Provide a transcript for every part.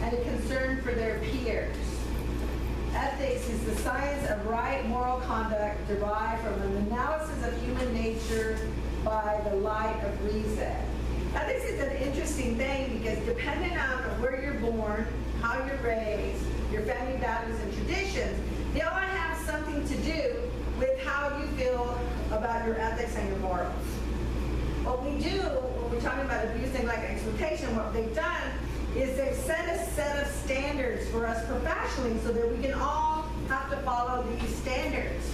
and a concern for their peers. Ethics is the science of right moral conduct derived from an analysis of human nature by the light of reason. Ethics is an interesting thing because depending on where you're born, how you're raised, your family values and traditions, they all have something to do with how you feel about your ethics and your morals. What we do when we're talking about abuse, things like exploitation, what they've done is they've set a set of standards for us professionally so that we can all have to follow these standards.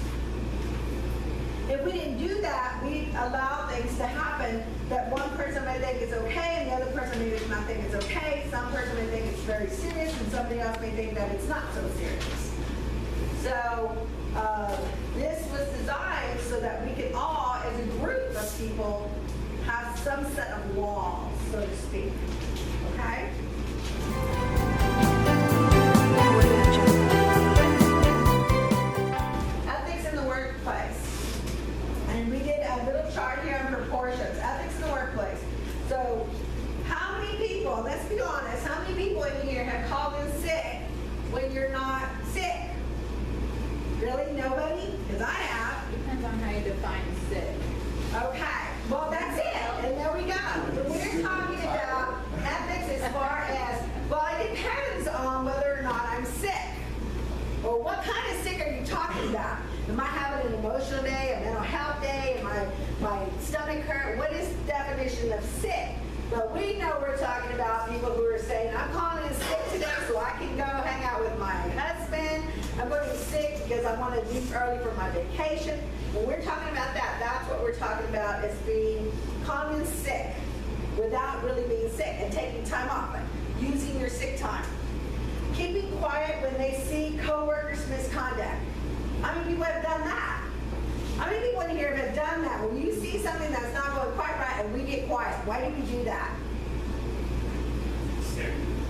If we didn't do that, we allow things to happen that one person may think is okay and the other person may not think it's okay. Some person may think it's very serious and somebody else may think that it's not so serious. So this was designed so that we could all, as a group of people, have some set of laws, so to speak. Okay? Ethics in the workplace. And we did a little chart here on proportions. Ethics in the workplace. So how many people, let's be honest, how many people in here have called in sick when you're not sick? Really? Nobody? Because I have. Depends on how you define sick. Okay. Well, that's it. And there we go. We're talking about ethics as far as, well, it depends on whether or not I'm sick. Well, what kind of sick are you talking about? Am I having an emotional day, a mental health day, my stomach hurt? What is the definition of sick? But we know we're talking about people who are saying, I'm calling in sick today so I can go hang out with my husband. I'm going sick because I want to leave early for my vacation. When we're talking about that, that's what we're talking about as being calling in sick without really being sick and taking time off, like using your sick time. Keeping quiet when they see coworkers' misconduct. How many people have done that? How many people in here have done that? When you see something that's not going quite right and we get quiet, why do we do that?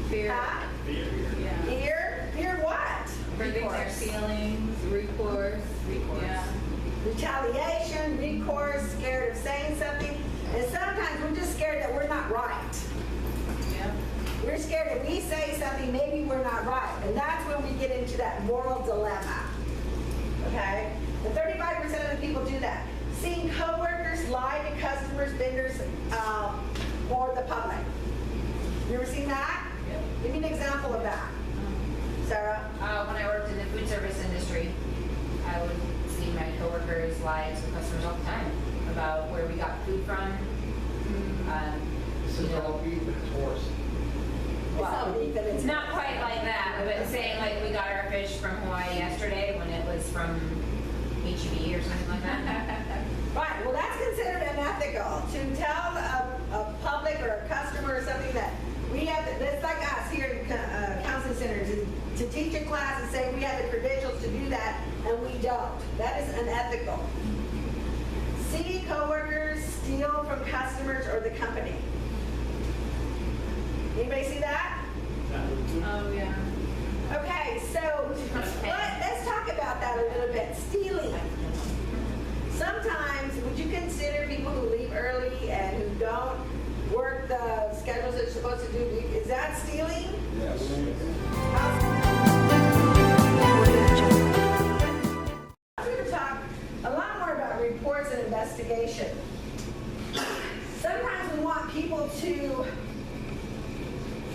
Fear. Huh? Fear. Yeah. Fear? Fear what? Protect their feelings, recourse. Yeah. Retaliation, recourse, scared of saying something. And sometimes we're just scared that we're not right. Yeah. We're scared if we say something, maybe we're not right. And that's when we get into that moral dilemma. Okay? And 35% of the people do that. Seeing coworkers lie to customers, vendors, or the public. You ever seen that? Yep. Give me an example of that. Sarah? When I worked in the food service industry, I would see my coworkers lie to customers all the time about where we got food from. This is all beef and it's horse. Well, It's not quite like that, but saying like we got our fish from Hawaii yesterday when it was from HEB or something like that. Right, well that's considered unethical. To tell a public or a customer or something that we have, that's like us here in counseling centers, to teach a class and say we have the credentials to do that and we don't. That is unethical. See coworkers steal from customers or the company. Anybody see that? Oh, yeah. Okay, so let's talk about that a little bit. Stealing. Sometimes, would you consider people who leave early and who don't work the schedules they're supposed to do, is that stealing? Yes. I'm going to talk a lot more about reports and investigation. Sometimes we want people to,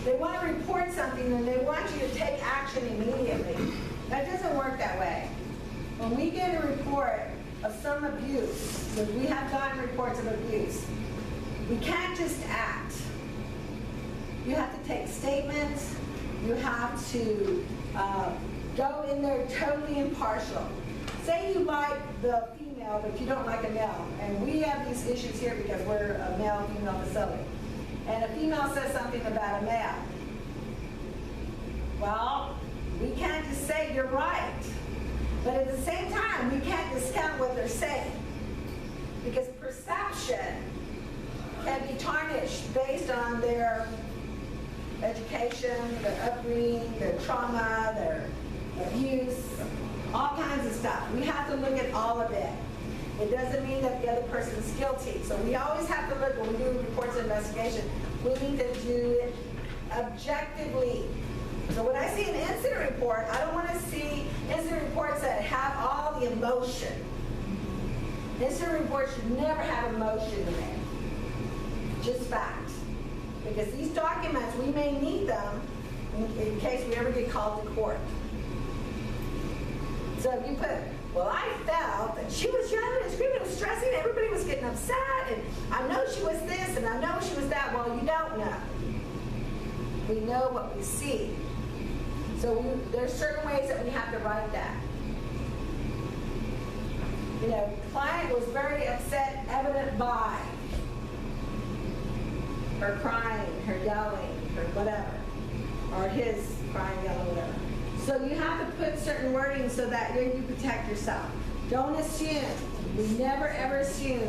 they want to report something and they want you to take action immediately. That doesn't work that way. When we get a report of some abuse, because we have gotten reports of abuse, we can't just act. You have to take statements. You have to go in there totally impartial. Say you like the female, but you don't like a male. And we have these issues here because we're a male-female facility. And a female says something about a male. Well, we can't just say you're right. But at the same time, we can't discount what they're saying. Because perception can be tarnished based on their education, their upbringing, their trauma, their abuse, all kinds of stuff. We have to look at all of it. It doesn't mean that the other person is guilty. So we always have to look, when we do reports of investigation, we need to do it objectively. So when I see an incident report, I don't want to see incident reports that have all the emotion. Incident reports should never have emotion in it. Just facts. Because these documents, we may need them in case we ever get called to court. So if you put, well, I felt that she was yelling and screaming and stressing, everybody was getting upset, and I know she was this, and I know she was that. Well, you don't know. We know what we see. So there's certain ways that we have to write that. You know, the client was very upset, evident by her crying, her yelling, or whatever, or his crying, yelling, whatever. So you have to put certain wording so that you protect yourself. Don't assume. We never ever assume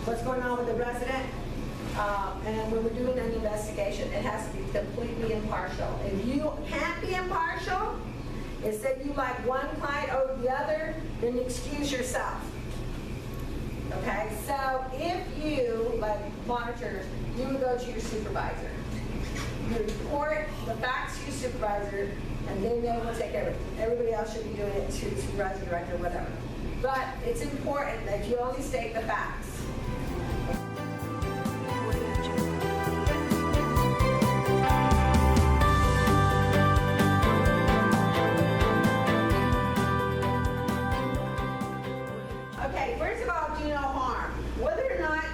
what's going on with the resident. And when we're doing an investigation, it has to be completely impartial. If you can't be impartial, instead you like one client over the other, then excuse yourself. Okay? So if you, like monitors, you would go to your supervisor. You report the facts to your supervisor, and then they will take care of it. Everybody else should be doing it to the supervisor, director, whatever. But it's important that you only state the facts. Okay, first of all, do no harm. Whether or not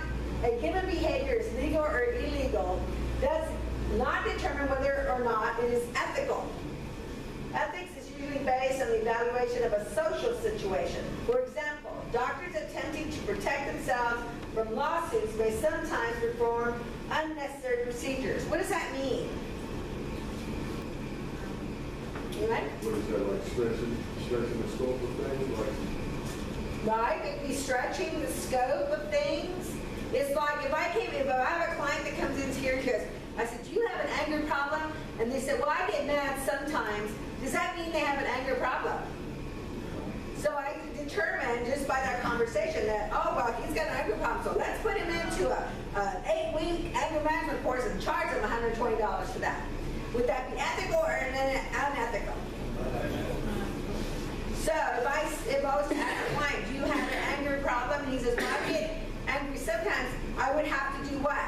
a given behavior is legal or illegal does not determine whether or not it is ethical. Ethics is usually based on the evaluation of a social situation. For example, doctors attempting to protect themselves from lawsuits may sometimes perform unnecessary procedures. What does that mean? Right? What is that, like stretching the scope of things? Right? It'd be stretching the scope of things. It's like if I have a client that comes in here and goes, I said, do you have an anger problem? And they said, well, I get mad sometimes. Does that mean they have an anger problem? So I determined just by that conversation that, oh, well, he's got an anger problem. So let's put him into an 8-week anger management course and charge him $120 for that. Would that be ethical or unethical? So if I was to ask a client, do you have an anger problem? And he says, well, I get angry sometimes. I would have to do what?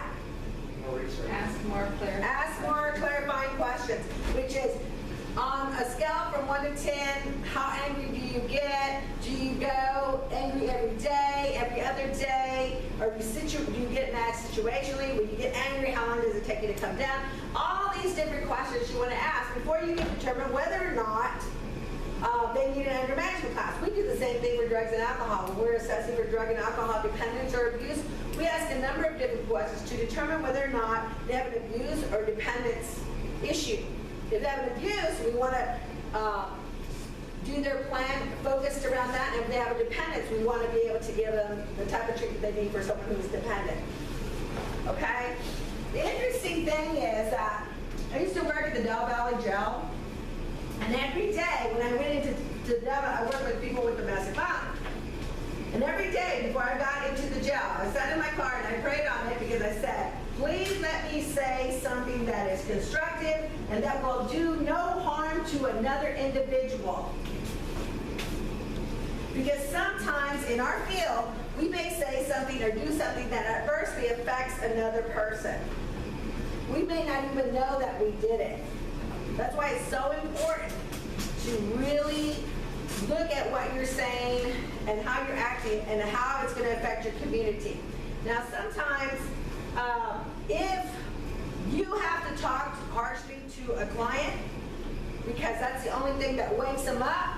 Ask more clarifying questions, which is on a scale from 1 to 10, how angry do you get? Do you go angry every day, every other day? Or do you get mad situationally? When you get angry, how long does it take you to come down? All these different questions you want to ask before you can determine whether or not they need an anger management class. We do the same thing for drugs and alcohol. When we're assessing for drug and alcohol dependence or abuse, we ask a number of different questions to determine whether or not they have an abuse or dependence issue. If they have an abuse, we want to do their plan focused around that. And if they have a dependence, we want to be able to give them the type of treatment they need for someone who is dependent. Okay? The interesting thing is that I used to work at the Del Valley Jail. And every day when I went into Del Valley, I worked with people with domestic violence. And every day before I got into the jail, I sat in my car and I prayed on it because I said, please let me say something that is constructive and that will do no harm to another individual. Because sometimes in our field, we may say something or do something that adversely affects another person. We may not even know that we did it. That's why it's so important to really look at what you're saying and how you're acting and how it's going to affect your community. Now, sometimes if you have to talk harshly to a client because that's the only thing that wakes them up,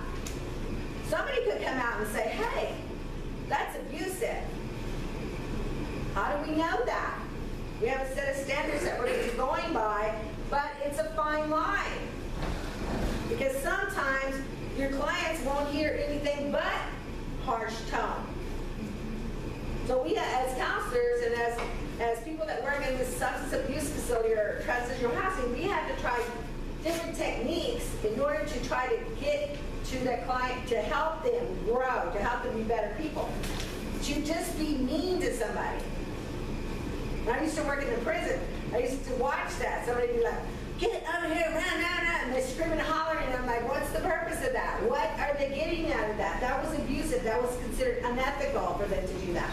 somebody could come out and say, hey, that's abusive. How do we know that? We have a set of standards that we're going by, but it's a fine line. Because sometimes your clients won't hear anything but harsh tone. So we as counselors and as people that work in this substance abuse facility or transitional housing, we have to try different techniques in order to try to get to the client, to help them grow, to help them be better people. To just be mean to somebody. When I used to work in the prison, I used to watch that. Somebody would be like, get over here, run, and they're screaming and hollering, and I'm like, what's the purpose of that? What are they getting out of that? That was abusive. That was considered unethical for them to do that.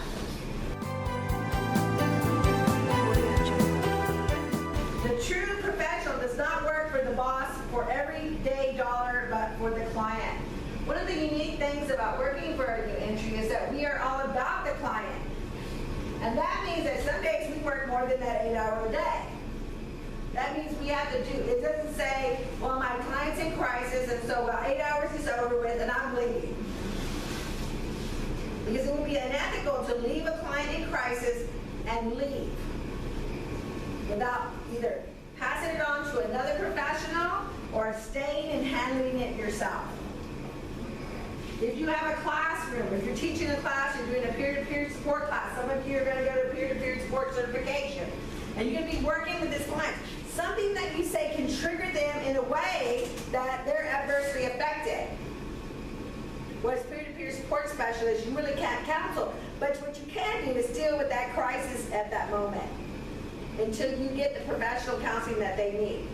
The true professional does not work for the boss for everyday dollar, but for the client. One of the unique things about working for a new entry is that we are all about the client. And that means that some days we work more than that 8 hour a day. That means we have to do, it doesn't say, well, my client's in crisis, and so 8 hours is over with, and I'm leaving. Because it would be unethical to leave a client in crisis and leave without either passing it on to another professional or staying and handling it yourself. If you have a classroom, if you're teaching a class, you're doing a peer-to-peer support class, some of you are going to go to peer-to-peer support certification, and you're going to be working with this client. Something that you say can trigger them in a way that they're adversely affected. Well, as peer-to-peer support specialist, you really can't counsel, but what you can do is deal with that crisis at that moment until you get the professional counseling that they need.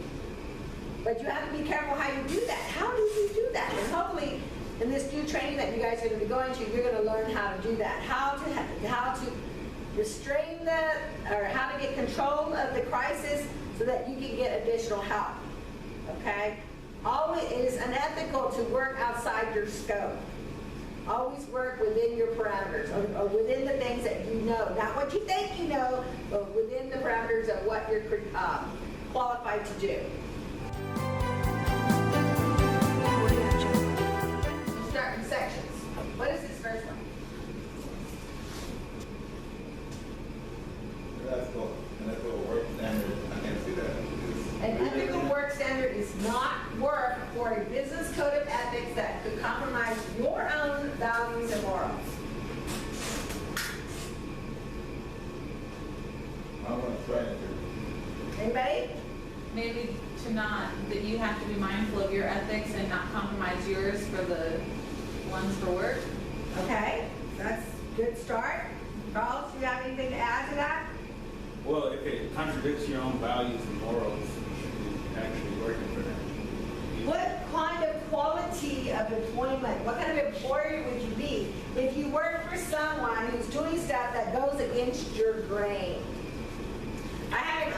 But you have to be careful how you do that. How do you do that? And hopefully, in this new training that you guys are going to be going to, you're going to learn how to do that. How to restrain or how to get control of the crisis so that you can get additional help. Okay? Always, it is unethical to work outside your scope. Always work within your parameters, or within the things that you know. Not what you think you know, but within the parameters of what you're qualified to do. We'll start in sections. What is this first one? Unethical work standard. I can't see that. An ethical work standard is not work for a business code of ethics that could compromise your own values and morals. I want to try it. Anybody? Maybe to not, that you have to be mindful of your ethics and not compromise yours for the ones for work. Okay, that's a good start. Charles, do you have anything to add to that? Well, if it contradicts your own values and morals, you should be actually working for them. What kind of quality of employment, what kind of employer would you be if you work for someone who's doing stuff that goes against your grain? I had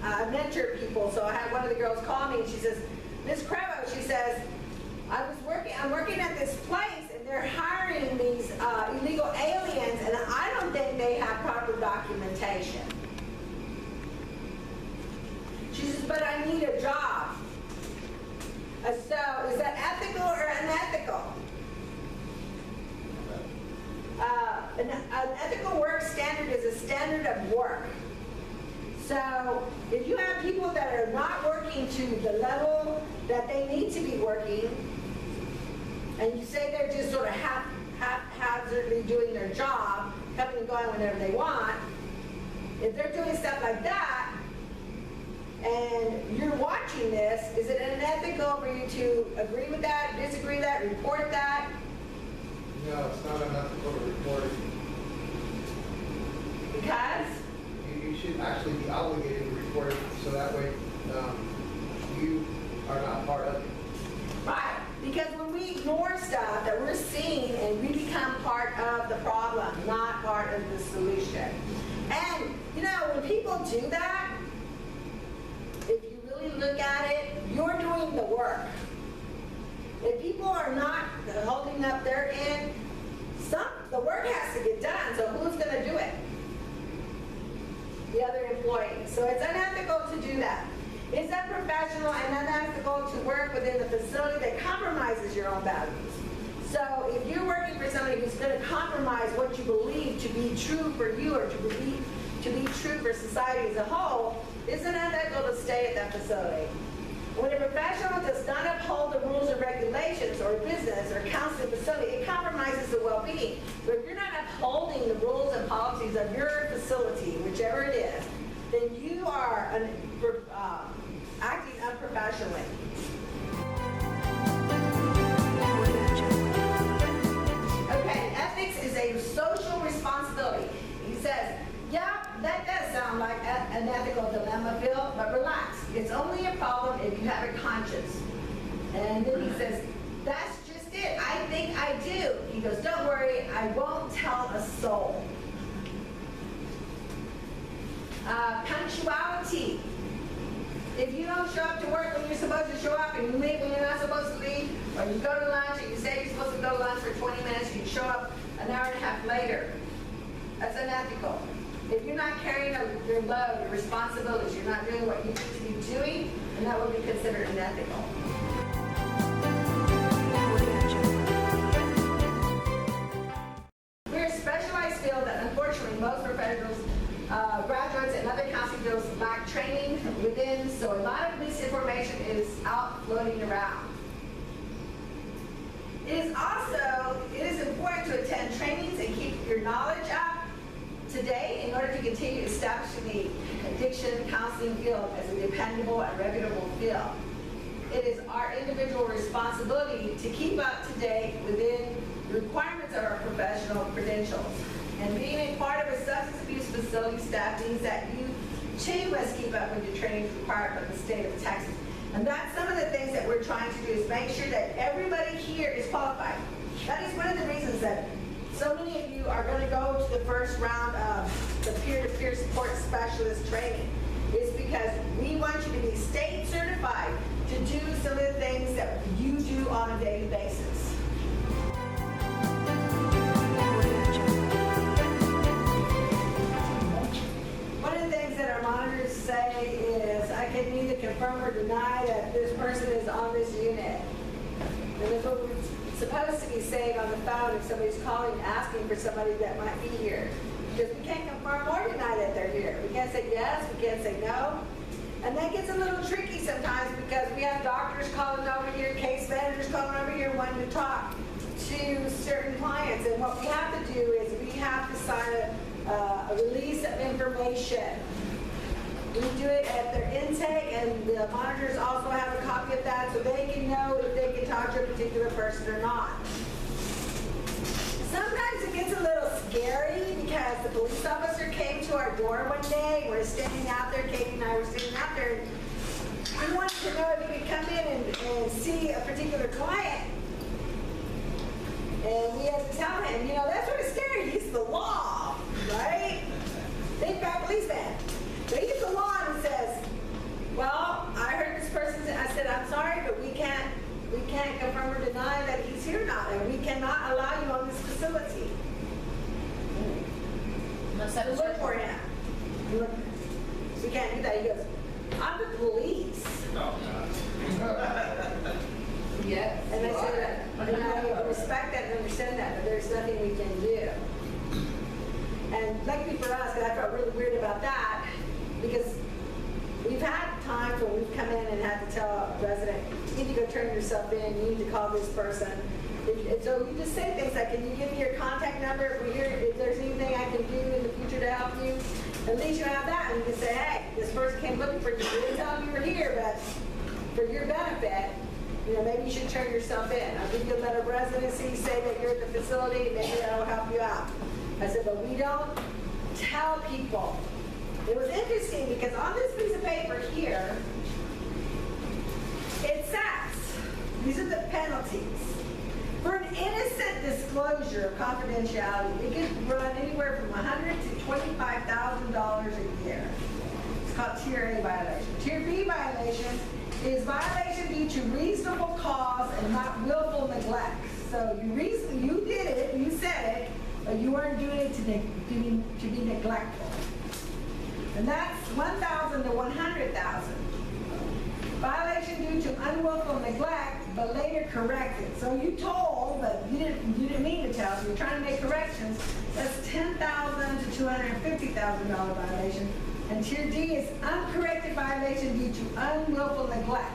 I mentor people, so I had one of the girls call me and she says, Ms. Crovo, she says, I'm working at this place and they're hiring these illegal aliens and I don't think they have proper documentation. She says, but I need a job. So is that ethical or unethical? An ethical work standard is a standard of work. So if you have people that are not working to the level that they need to be working, and you say they're just sort of haphazardly doing their job, coming and going whenever they want, if they're doing stuff like that, and you're watching this, is it unethical for you to agree with that, disagree with that, report that? No, it's not unethical to report it. Because? You should actually be obligated to report it, so that way you are not part of it. Right, because when we ignore stuff that we're seeing and we become part of the problem, not part of the solution. And, you know, when people do that, if you really look at it, you're doing the work. If people are not holding up their end, the work has to get done, so who's going to do it? The other employee. So it's unethical to do that. It's unprofessional and unethical to work within the facility that compromises your own values. So if you're working for somebody who's going to compromise what you believe to be true for you or to be true for society as a whole, it's unethical to stay at that facility. When a professional does not uphold the rules and regulations or business or counseling facility, it compromises the well-being. But if you're not upholding the rules and policies of your facility, whichever it is, then you are acting unprofessionally. Okay, ethics is a social responsibility. He says, yeah, that does sound like an ethical dilemma, Phil, but relax. It's only a And then he says, that's just it. I think I do. He goes, don't worry, I won't tell a soul. Punctuality. If you don't show up to work when you're supposed to show up, and you leave when you're not supposed to leave, or you go to lunch and you say you're supposed to go to lunch for 20 minutes, you show up an hour and a half later, that's unethical. If you're not carrying your load, your responsibilities, you're not doing what you need to be doing, and that will be considered unethical. We're a specialized field that unfortunately most professionals, graduates and other counseling fields lack training within, so a lot of misinformation is out floating around. It is important to attend trainings and keep your knowledge up to date in order to continue establishing the addiction counseling field as a dependable and reputable field. It is our individual responsibility to keep up to date within the requirements of our professional credentials. And being a part of a substance abuse facility staff means that you too must keep up with the training required by the state of Texas. And that's some of the things that we're trying to do, is make sure that everybody here is qualified. That is one of the reasons that so many of you are going to go to the first round of the peer-to-peer support specialist training, is because we want you to be state certified to do some of the things that you do on a daily basis. One of the things that our monitors say is, I can neither confirm or deny that this person is on this unit. And that's what we're supposed to be saying on the phone if somebody's calling asking for somebody that might be here. Because we can't confirm or deny that they're here. We can't say yes, we can't say no. And that gets a little tricky sometimes because we have doctors calling over here, case managers calling over here wanting to talk to certain clients. And what we have to do is we have to sign a release of information. We do it at their intake, and the monitors also have a copy of that so they can know if they can talk to a particular person or not. Sometimes it gets a little scary because the police officer came to our door one day. We're standing out there, Katie and I were standing out there. We wanted to know if he could come in and see a particular client. And we had to tell him, you know, that's sort of scary. He's the law, right? Big bad policeman. So he's the law, and he says, well, I heard this person say, I said, I'm sorry, but we can't confirm or deny that he's here or not, and we cannot allow you on this facility. Unless that was Look for him. Look. We can't do that. He goes, I'm the police. Oh, God. Yes. And I said, and I respect that and understand that, but there's nothing we can do. And luckily for us, because I felt really weird about that, because we've had times when we've come in and had to tell a resident, you need to go turn yourself in, you need to call this person. And so you just say things like, can you give me your contact number if there's anything I can do in the future to help you? At least you have that, and you can say, hey, this person came looking for you. We didn't tell them you were here, but for your benefit, you know, maybe you should turn yourself in. I'll give you a letter of residency, say that you're at the facility, maybe that'll help you out. I said, but we don't tell people. It was interesting because on this piece of paper here, it says, these are the penalties. For an innocent disclosure of confidentiality, it could run anywhere from $100,000 to $25,000 a year. It's called Tier A violation. Tier B violation is violation due to reasonable cause and not willful neglect. So you did it, you said it, but you weren't doing it to be neglectful. And that's $1,000 to $100,000. Violation due to unwillful neglect, but later corrected. So you told, but you didn't mean to tell, so you're trying to make corrections. That's $10,000 to $250,000 violation. And Tier D is uncorrected violation due to unwillful neglect.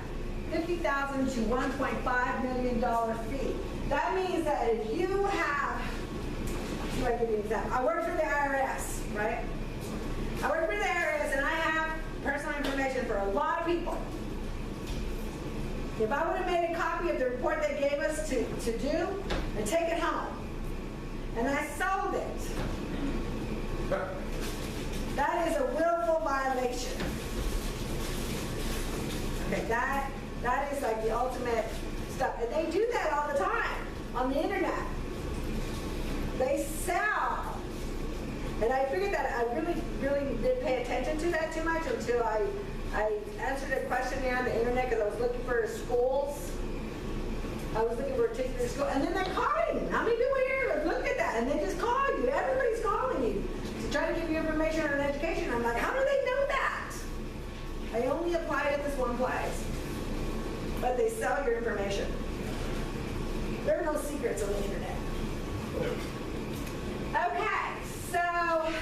$50,000 to $1.5 million fee. That means that if you have, let me give you an example. I work for the IRS, right? I work for the IRS and I have personal information for a lot of people. If I would have made a copy of the report they gave us to do and take it home, and I sold it, that is a willful violation. Okay, that is like the ultimate And I figured that I really didn't pay attention to that too much until I answered a questionnaire on the internet because I was looking for schools. I was looking for a particular school, and then they're calling. How many people here look at that? And they just call you. Everybody's calling you to try to give you information on education. I'm like, how do they know that? I only applied at this one place. But they sell your information. There are no secrets on the internet. Okay, so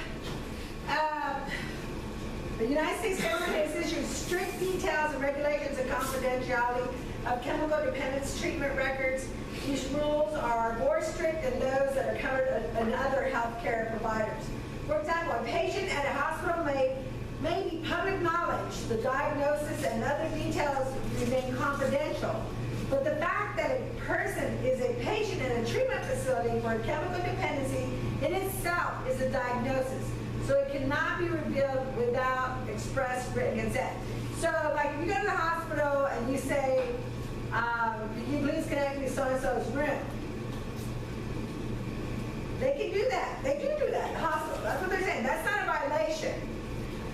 the United States government has issued strict details and regulations and confidentiality of chemical dependence treatment records. These rules are more strict than those that are covered in other healthcare providers. For example, a patient at a hospital may be public knowledge. The diagnosis and other details remain confidential. But the fact that a person is a patient in a treatment facility for a chemical dependency in itself is a diagnosis. So it cannot be revealed without express written consent. So like if you go to the hospital and you say, can you please connect me to so-and-so's room? They can do that. They do that at the hospital. That's what they're saying. That's not a violation.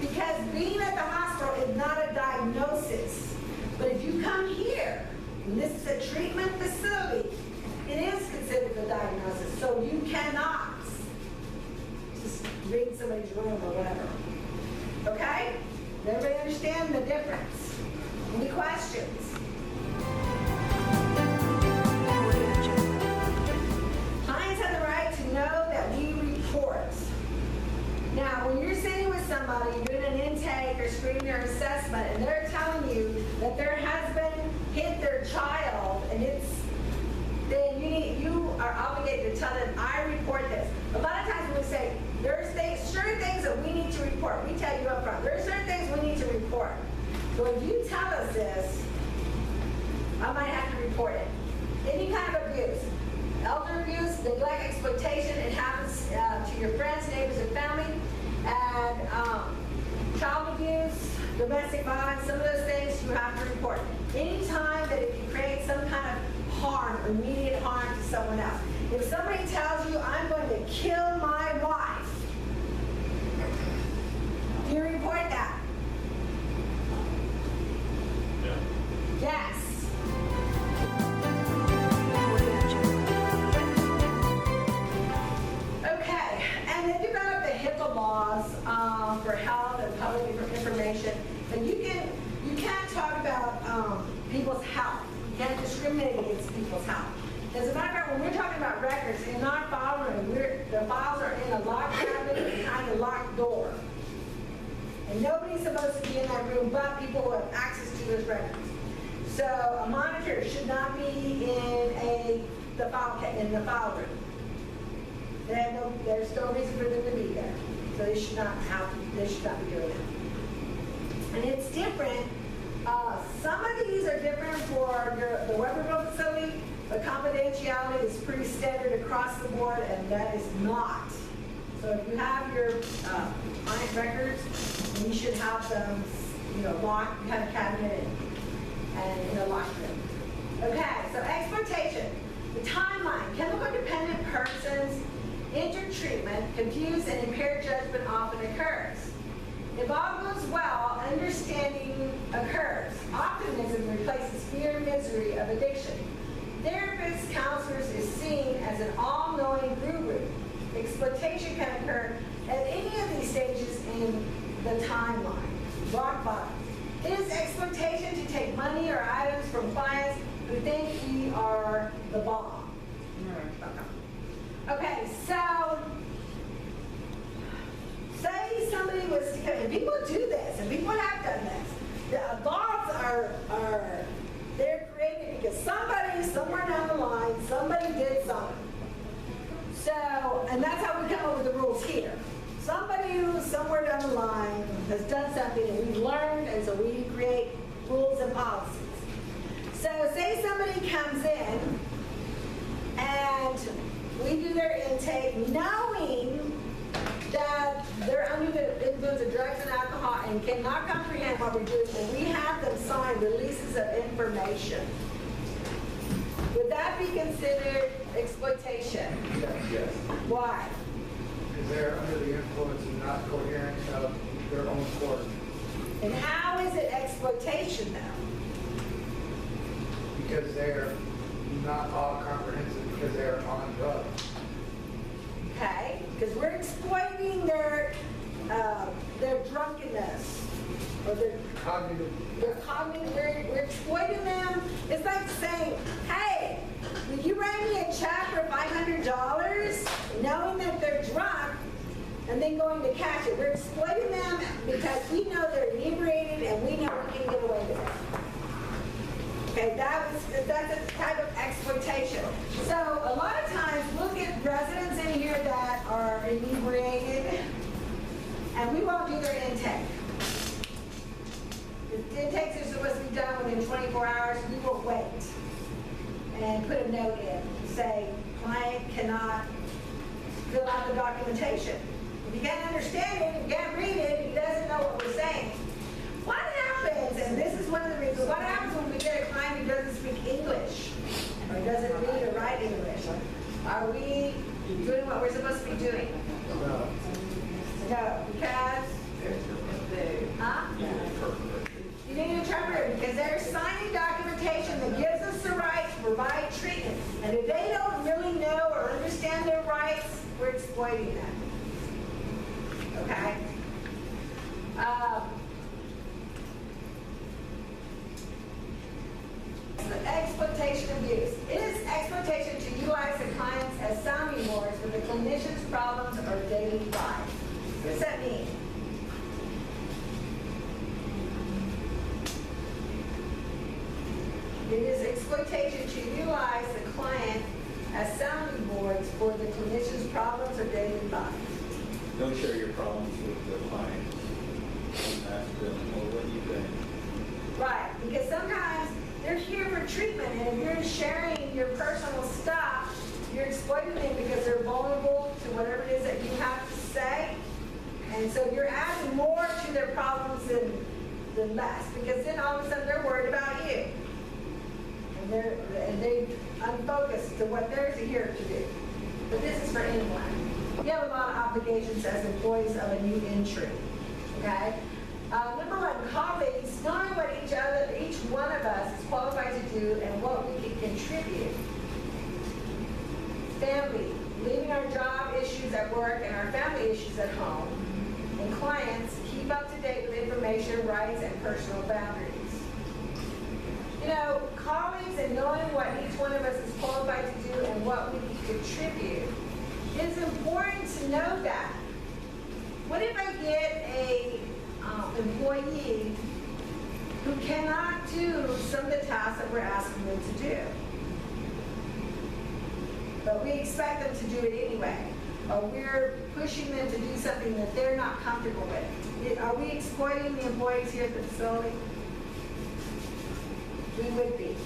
Because being at the hospital is not a diagnosis. But if you come here, and this is a treatment facility, it is considered a diagnosis. So you cannot just read somebody's room or whatever. Okay? Does everybody understand the difference? Any questions? Clients have the right to know that we report. Now, when you're sitting with somebody, doing an intake or screening or assessment, and they're telling you that their husband hit their child, and then you are obligated to tell them, I report this. A lot of times when we say, there's certain things that we need to report, we tell you up front, there's certain things we need to report. So if you tell us this, I might have to report it. Any kind of abuse, elder abuse, neglect, exploitation, it happens to your friends, neighbors, and family, and child abuse, domestic violence, some of those things you have to report. Anytime that if you create some kind of harm, immediate harm to someone else. If somebody tells you, I'm going to kill my wife, do you report that? Yeah. Yes. Okay, and they developed the HIPAA laws for health and public information. And you can't talk about people's health. You can't discriminate against people's health. As a matter of fact, when we're talking about records, in our file room, the files are in a locked cabinet behind a locked door. And nobody's supposed to be in that room but people who have access to those records. So a monitor should not be in the file room. There's no reason for them to be there. So they should not be doing that. And it's different. Some of these are different for the Weberville facility, but confidentiality is pretty standard across the board, and that is not. So if you have your client records, then you should have them, locked. You have a cabinet and in a locked room. Okay, so exploitation. The timeline. Chemical dependent persons enter treatment, confused and impaired judgment often occurs. If all goes well, understanding occurs. Optimism replaces fear and misery of addiction. Therapists, counselors is seen as an all-knowing guru. Exploitation can occur at any of these stages in the timeline. Rock bottom. It is exploitation to take money or items from clients who think we are the bomb. Okay, so say somebody was to come, and people do this, and people have done this. The laws they're created because somebody, somewhere down the line, somebody did something. So, and that's how we come up with the rules here. Somebody who, somewhere down the line, has done something, and we've learned, and so we create rules and policies. So say somebody comes in, and we do their intake knowing that they're under the influence of drugs and alcohol and cannot comprehend what we're doing, and we have them sign releases of information. Would that be considered exploitation? Yes. Why? because they're under the influence and not coherent of their own accord. And how is it exploitation though? Because they're not all comprehensive, because they're on drugs. Okay, because we're exploiting their drunkenness or their Cognitive. we're exploiting them. It's like saying, hey, will you write me a check for $500 knowing that they're drunk and then going to cash it? We're exploiting them because we know they're inebriated and we know we can get away with it. Okay, that's a type of exploitation. So a lot of times we'll get residents in here that are inebriated and we won't do their intake. The intakes are supposed to be done within 24 hours. We will wait and put a note in, say, client cannot fill out the documentation. If you can't understand it, you can't read it, he doesn't know what we're saying. What happens, and this is one of the reasons, what happens when we get a client who doesn't speak English or doesn't read or write English? Are we doing what we're supposed to be doing? No. No, because, huh? You need an interpreter because they're signing documentation that gives us the right to provide treatment. And if they don't really know or understand their rights, we're exploiting them. Okay? Exploitation abuse. It is exploitation to utilize the clients as sounding boards for the clinician's problems or daily life. What does that mean? It is exploitation to utilize the client as sounding boards for the clinician's problems or daily life. Don't share your problems with the client. Don't ask them, well, what do you think? Right, because sometimes they're here for treatment, and if you're sharing your personal stuff, you're exploiting them because they're vulnerable to whatever it is that you have to say. And so you're adding more to their problems than less, because then all of a sudden they're worried about you. And they're unfocused to what they're here to do. But this is for anyone. We have a lot of obligations as employees of a new entry. Okay? Number one, colleagues, knowing what each one of us is qualified to do and what we can contribute. Family, leaving our job issues at work and our family issues at home. And clients, keep up to date with information, rights, and personal boundaries. You know, colleagues and knowing what each one of us is qualified to do and what we can contribute, it's important to know that. What if I get a employee who cannot do some of the tasks that we're asking them to do? But we expect them to do it anyway. Or we're pushing them to do something that they're not comfortable with. Are we exploiting the employees here at the facility? We would be.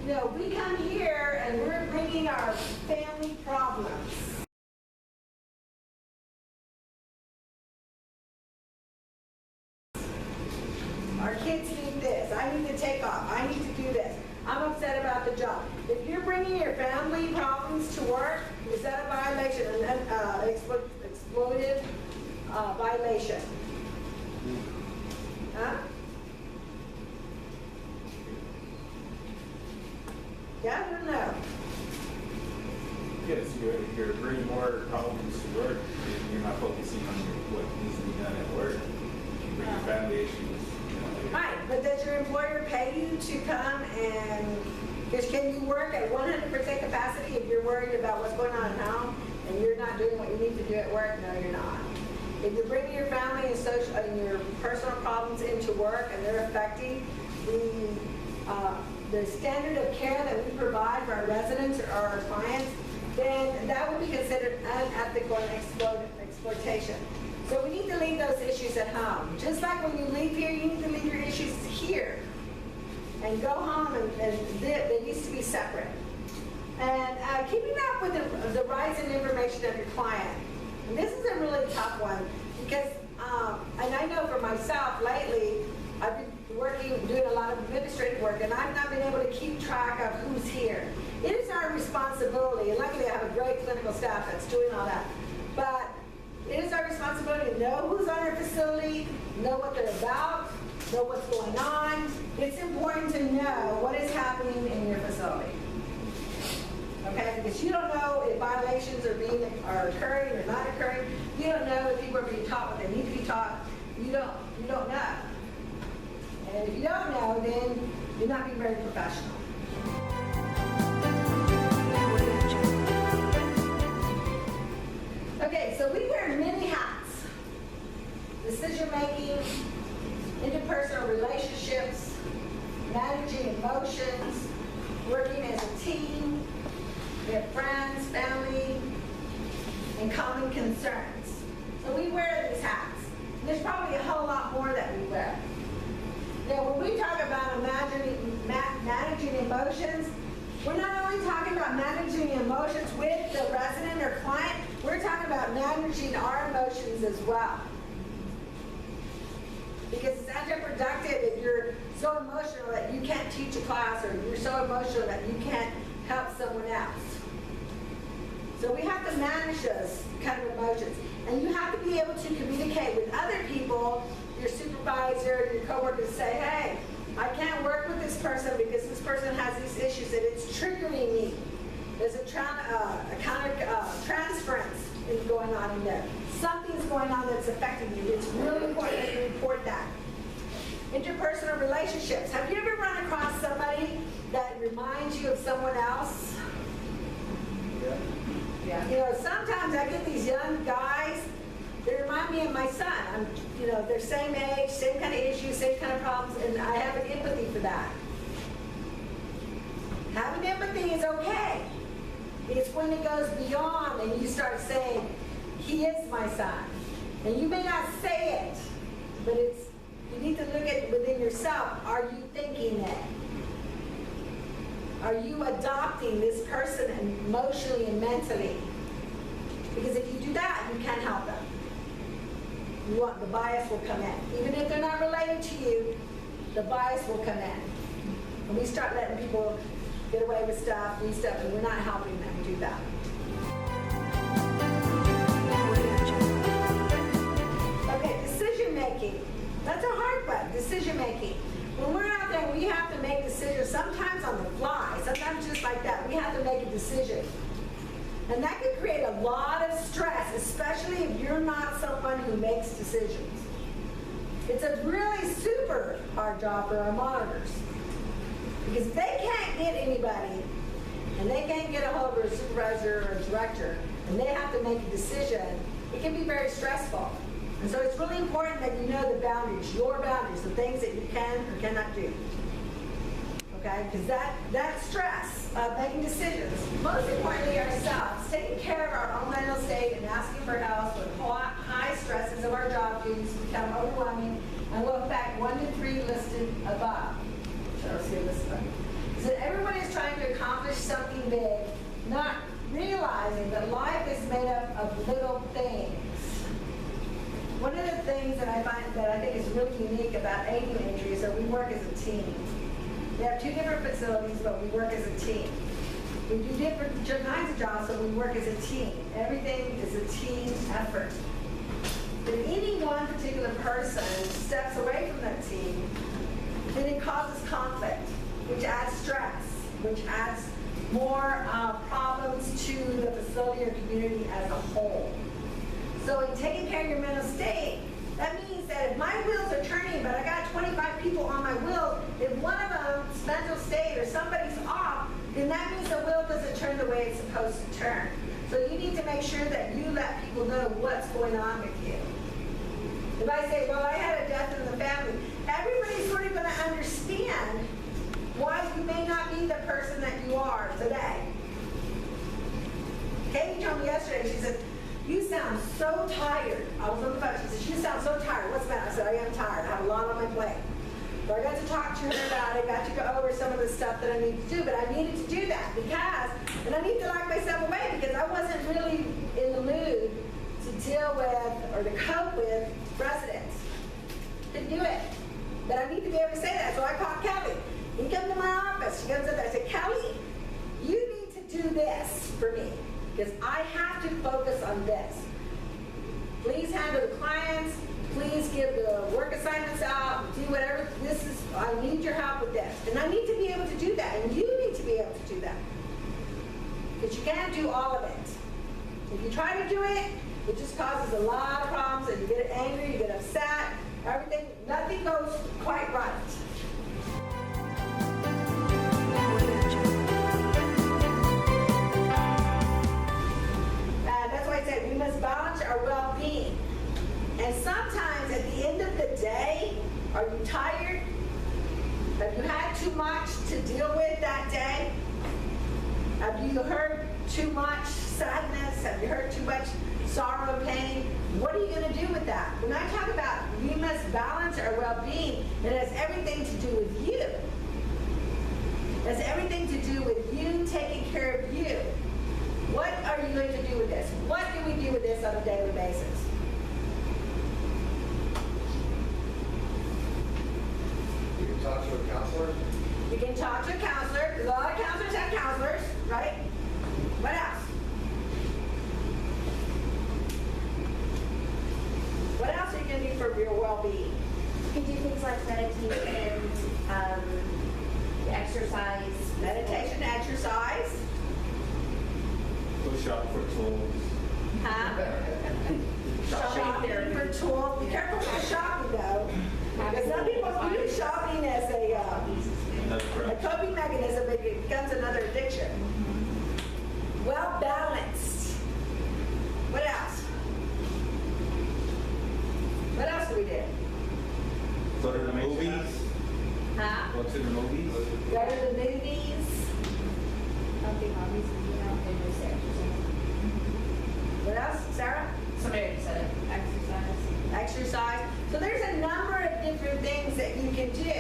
You know, we come here and we're bringing our family problems. Our kids need this. I need to take off. I need to do this. I'm upset about the job. If you're bringing your family problems to work, is that a violation, an exploitive violation? Huh? Yeah, I don't know. Yes, you're bringing more problems to work. You're not focusing on what needs to be done at work. You bring your family issues. Right, but does your employer pay you to come and, because can you work at 100% capacity if you're worried about what's going on at home and you're not doing what you need to do at work? No, you're not. If you're bringing your family and social and your personal problems into work and they're affecting the standard of care that we provide for our residents or our clients, then that would be considered unethical and exploitation. So we need to leave those issues at home. Just like when you leave here, you need to leave your issues here and go home and they used to be separate. And keeping up with the rights and information of your client. And this is a really tough one because, and I know for myself lately, I've been doing a lot of administrative work, and I've not been able to keep track of who's here. It is our our responsibility, and luckily I have a great clinical staff that's doing all that, but it is our responsibility to know who's on our facility, know what they're about, know what's going on. It's important to know what is happening in your facility. Okay, because you don't know if violations are occurring or not occurring. You don't know if people are being taught what they need to be taught. You don't know. And if you don't know, then you're not being very professional. Okay, so we wear many hats. Decision making, interpersonal relationships, managing emotions, working as a team. We have friends, family, and common concerns. So we wear these hats. And there's probably a whole lot more that we wear. Now, when we talk about managing emotions, we're not only talking about managing emotions with the resident or client, we're talking about managing our emotions as well. Because it's counterproductive if you're so emotional that you can't teach a class, or you're so emotional that you can't help someone else. So we have to manage those kind of emotions. And you have to be able to communicate with other people, your supervisor, your coworkers, say, hey, I can't work with this person because this person has these issues and it's triggering me. There's a transference is going on in there. Something's going on that's affecting you. It's really important that you report that. Interpersonal relationships. Have you ever run across somebody that reminds you of someone else? Yeah. You know, sometimes I get these young guys, they remind me of my son. They're same age, same kind of issues, same kind of problems, and I have an empathy for that. Having empathy is okay. It's when it goes beyond and you start saying, he is my son. And you may not say it, but you need to look at it within yourself. Are you thinking it? Are you adopting this person emotionally and mentally? Because if you do that, you can't help them. The bias will come in. Even if they're not related to you, the bias will come in. And we start letting people get away with stuff, and we're not helping them do that. Okay, decision making. That's a hard one, decision making. When we're out there, we have to make decisions, sometimes on the fly, sometimes just like that. We have to make a decision. And that can create a lot of stress, especially if you're not someone who makes decisions. It's a really super hard job for our monitors. Because if they can't get anybody, and they can't get a hold of a supervisor or a director, and they have to make a decision, it can be very stressful. And so it's really important that you know the boundaries, your boundaries, the things that you can or cannot do. Okay? Because that stress of making decisions, most importantly ourselves, taking care of our own mental state and asking for help with high stresses of our job duties become overwhelming and will affect 1 to 3 listed above. So everyone is trying to accomplish something big, not realizing that life is made up of little things. One of the things that I think is really unique about AIM Injury is that we work as a team. We have 2 different facilities, but we work as a team. We do different kinds of jobs, so we work as a team. Everything is a team effort. If any one particular person steps away from that team, then it causes conflict, which adds stress, which adds more problems to the facility or community as a whole. So in taking care of your mental state, that means that if my wheels are turning, but I got 25 people on my wheel, if one of them's mental state or somebody's off, then that means the wheel doesn't turn the way it's supposed to turn. So you need to make sure that you let people know what's going on with you. If I say, well, I had a death in the family, everybody's sort of going to understand why you may not be the person that you are today. Katie told me yesterday, she said, you sound so tired. I was on the phone. She said, you sound so tired. What's the matter? I said, I am tired. I have a lot on my plate. So I got to talk to her about it, got to go over some of the stuff that I need to do, but I needed to do that because, and I need to lock myself away because I wasn't really in the mood to deal with or to cope with residents. Couldn't do it. But I need to be able to say that. So I called Kelly. He comes to my office. She comes up there. I said, Kelly, you need to do this for me, because I have to focus on this. Please handle the clients, please give the work assignments out, do whatever, I need your help with this. And I need to be able to do that, and you need to be able to do that. Because you can't do all of it. If you try to do it, it just causes a lot of problems, and you get angry, you get upset, nothing goes quite right. That's why I said we must balance our well-being. And sometimes at the end of the day, are you tired? Have you had too much to deal with that day? Have you heard too much sadness? Have you heard too much sorrow and pain? What are you going to do with that? When I talk about we must balance our well-being, it has everything to do with you. It has everything to do with you taking care of you. What are you going to do with this? What do we do with this on a daily basis? You can talk to a counselor. You can talk to a counselor. A lot of counselors have counselors, right? What else? What else are you going to do for your well-being? You can do things like meditation, exercise. Meditation, exercise. Go shop for tools. Shopping for tools. Be careful with shopping, though. Because some people use shopping as a coping mechanism, but it becomes another addiction. Well balanced. What else? What else do we do? Go to the movies. Huh? Go to the movies. Go to the movies. Healthy hobbies, and just exercise. What else, Sarah? Somebody already said it. Exercise. So there's a number of different things that you can do.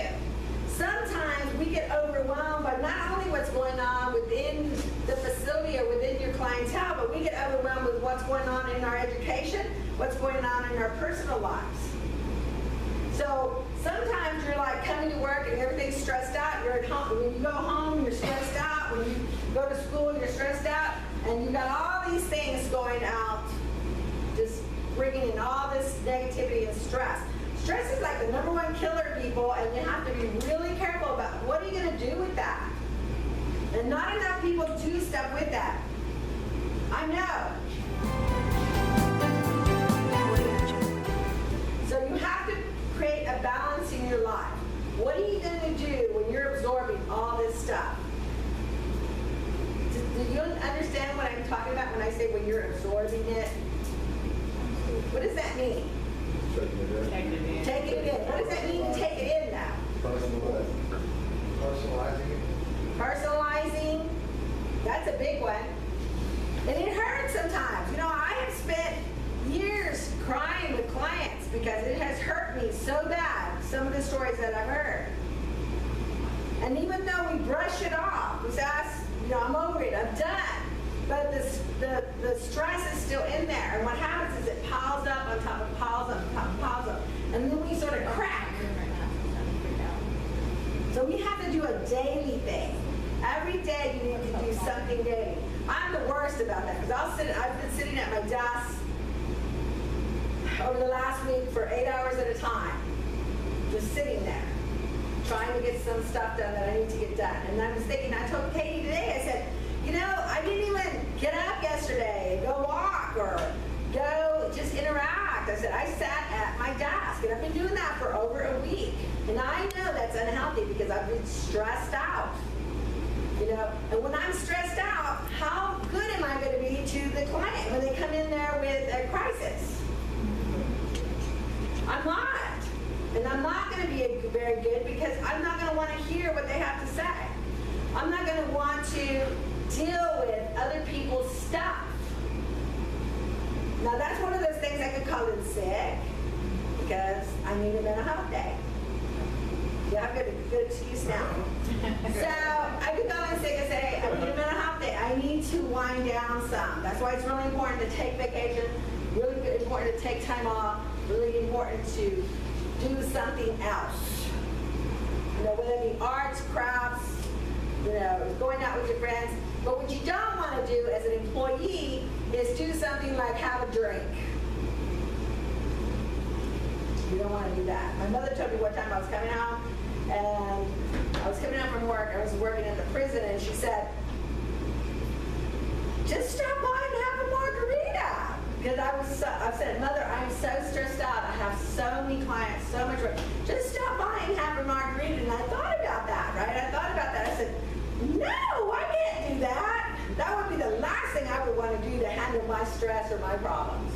Sometimes we get overwhelmed by not only what's going on within the facility or within your clientele, but we get overwhelmed with what's going on in our education, what's going on in our personal lives. So sometimes you're like coming to work and everything's stressed out. You're at home. When you go home, you're stressed out. When you go to school, you're stressed out. And you've got all these things going out, just bringing in all this negativity and stress. Stress is like the #1 killer, people, and you have to be really careful about what are you going to do with that. And not enough people do stuff with that. I know. So you have to create a balance in your life. What are you going to do when you're absorbing all this stuff? Do you understand what I'm talking about when I say when you're absorbing it? What does that mean? Taking it in. What does that mean to take it in now? Personalizing it. Personalizing. That's a big one. And it hurts sometimes. You know, I have spent years crying with clients because it has hurt me so bad, some of the stories that I've heard. And even though we brush it off, we say, you know, I'm over it, I'm done. But the stress is still in there. And what happens is it piles up on top of piles up on top of piles up. And then we sort of crack. So we have to do a daily thing. Every day you need to do something daily. I'm the worst about that because I've been sitting at my desk over the last week for 8 hours at a time, just sitting there, trying to get some stuff done that I need to get done. And I was thinking, I told Katie today, I said, you know, I didn't even get up yesterday, go walk or go just interact. I said, I sat at my desk and I've been doing that for over a week. And I know that's unhealthy because I've been stressed out. You know, and when I'm stressed out, how good am I going to be to the client when they come in there with a crisis? I'm not. And I'm not going to be very good because I'm not going to want to hear what they have to say. I'm not going to want to deal with other people's stuff. Now that's one of those things I could call in sick because I need a mental health day. Yeah, I've got a good excuse now. So I could go in sick and say, I need a mental health day. I need to wind down some. That's why it's really important to take vacation, really important to take time off, really important to do something else. You know, whether it be arts, crafts, you know, going out with your friends. But what you don't want to do as an employee is do something like have a drink. You don't want to do that. My mother told me one time I was coming home, and I was coming home from work. I was working in the prison, and she said, just stop by and have a margarita. Because I said, Mother, I'm so stressed out. I have so many clients, so much work. Just stop by and have a margarita. And I thought about that, right? I thought about that. I said, no, I can't do that. That would be the last thing I would want to do to handle my stress or my problems.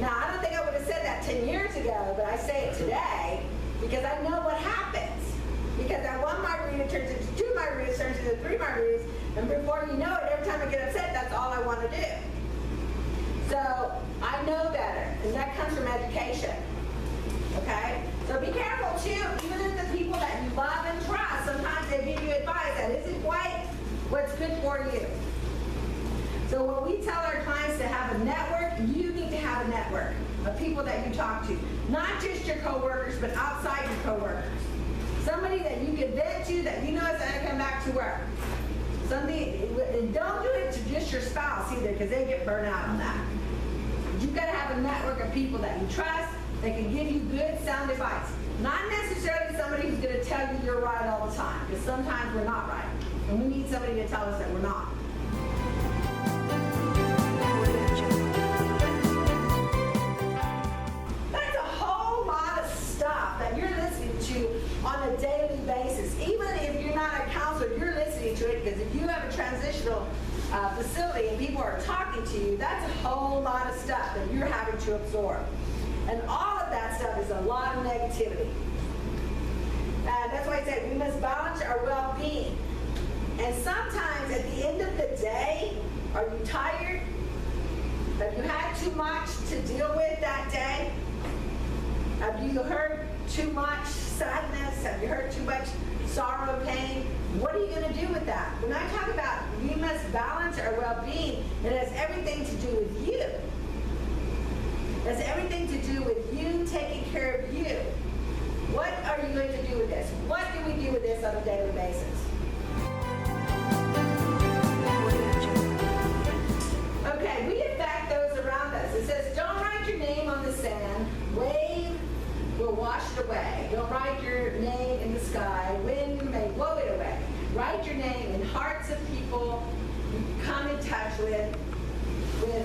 Now, I don't think I would have said that 10 years ago, but I say it today because I know what happens. Because that one margarita turns into 2 margaritas, turns into 3 margaritas, and before you know it, every time I get upset, that's all I want to do. So I know better, and that comes from education. Okay? So be careful too, even if the people that you love and trust, sometimes they give you advice that isn't quite what's good for you. So when we tell our clients to have a network, you need to have a network of people that you talk to. Not just your coworkers, but outside your coworkers. Somebody that you can vent to, that you know is going to come back to work. And don't do it to just your spouse either, because they get burnt out on that. You've got to have a network of people that you trust, that can give you good, sound advice. Not necessarily somebody who's going to tell you you're right all the time, because sometimes we're not right. And we need somebody to tell us that we're not. That's a whole lot of stuff that you're listening to on a daily basis. Even if you're not a counselor, you're listening to it, because if you have a transitional facility and people are talking to you, that's a whole lot of stuff that you're having to absorb. And all of that stuff is a lot of negativity. That's why I said we must balance our well-being. And sometimes at the end of the day, are you tired? Have you had too much to deal with that day? Have you heard too much sadness? Have you heard too much sorrow and pain? What are you going to do with that? When I talk about we must balance our well-being, it has everything to do with you. It has everything to do with you taking care of you. What are you going to do with this? What do we do with this on a daily basis? Okay, we affect those around us. It says, don't write your name on the sand. Wave will wash it away. Don't write your name in the sky. Wind may blow it away. Write your name in hearts of people you come in touch with.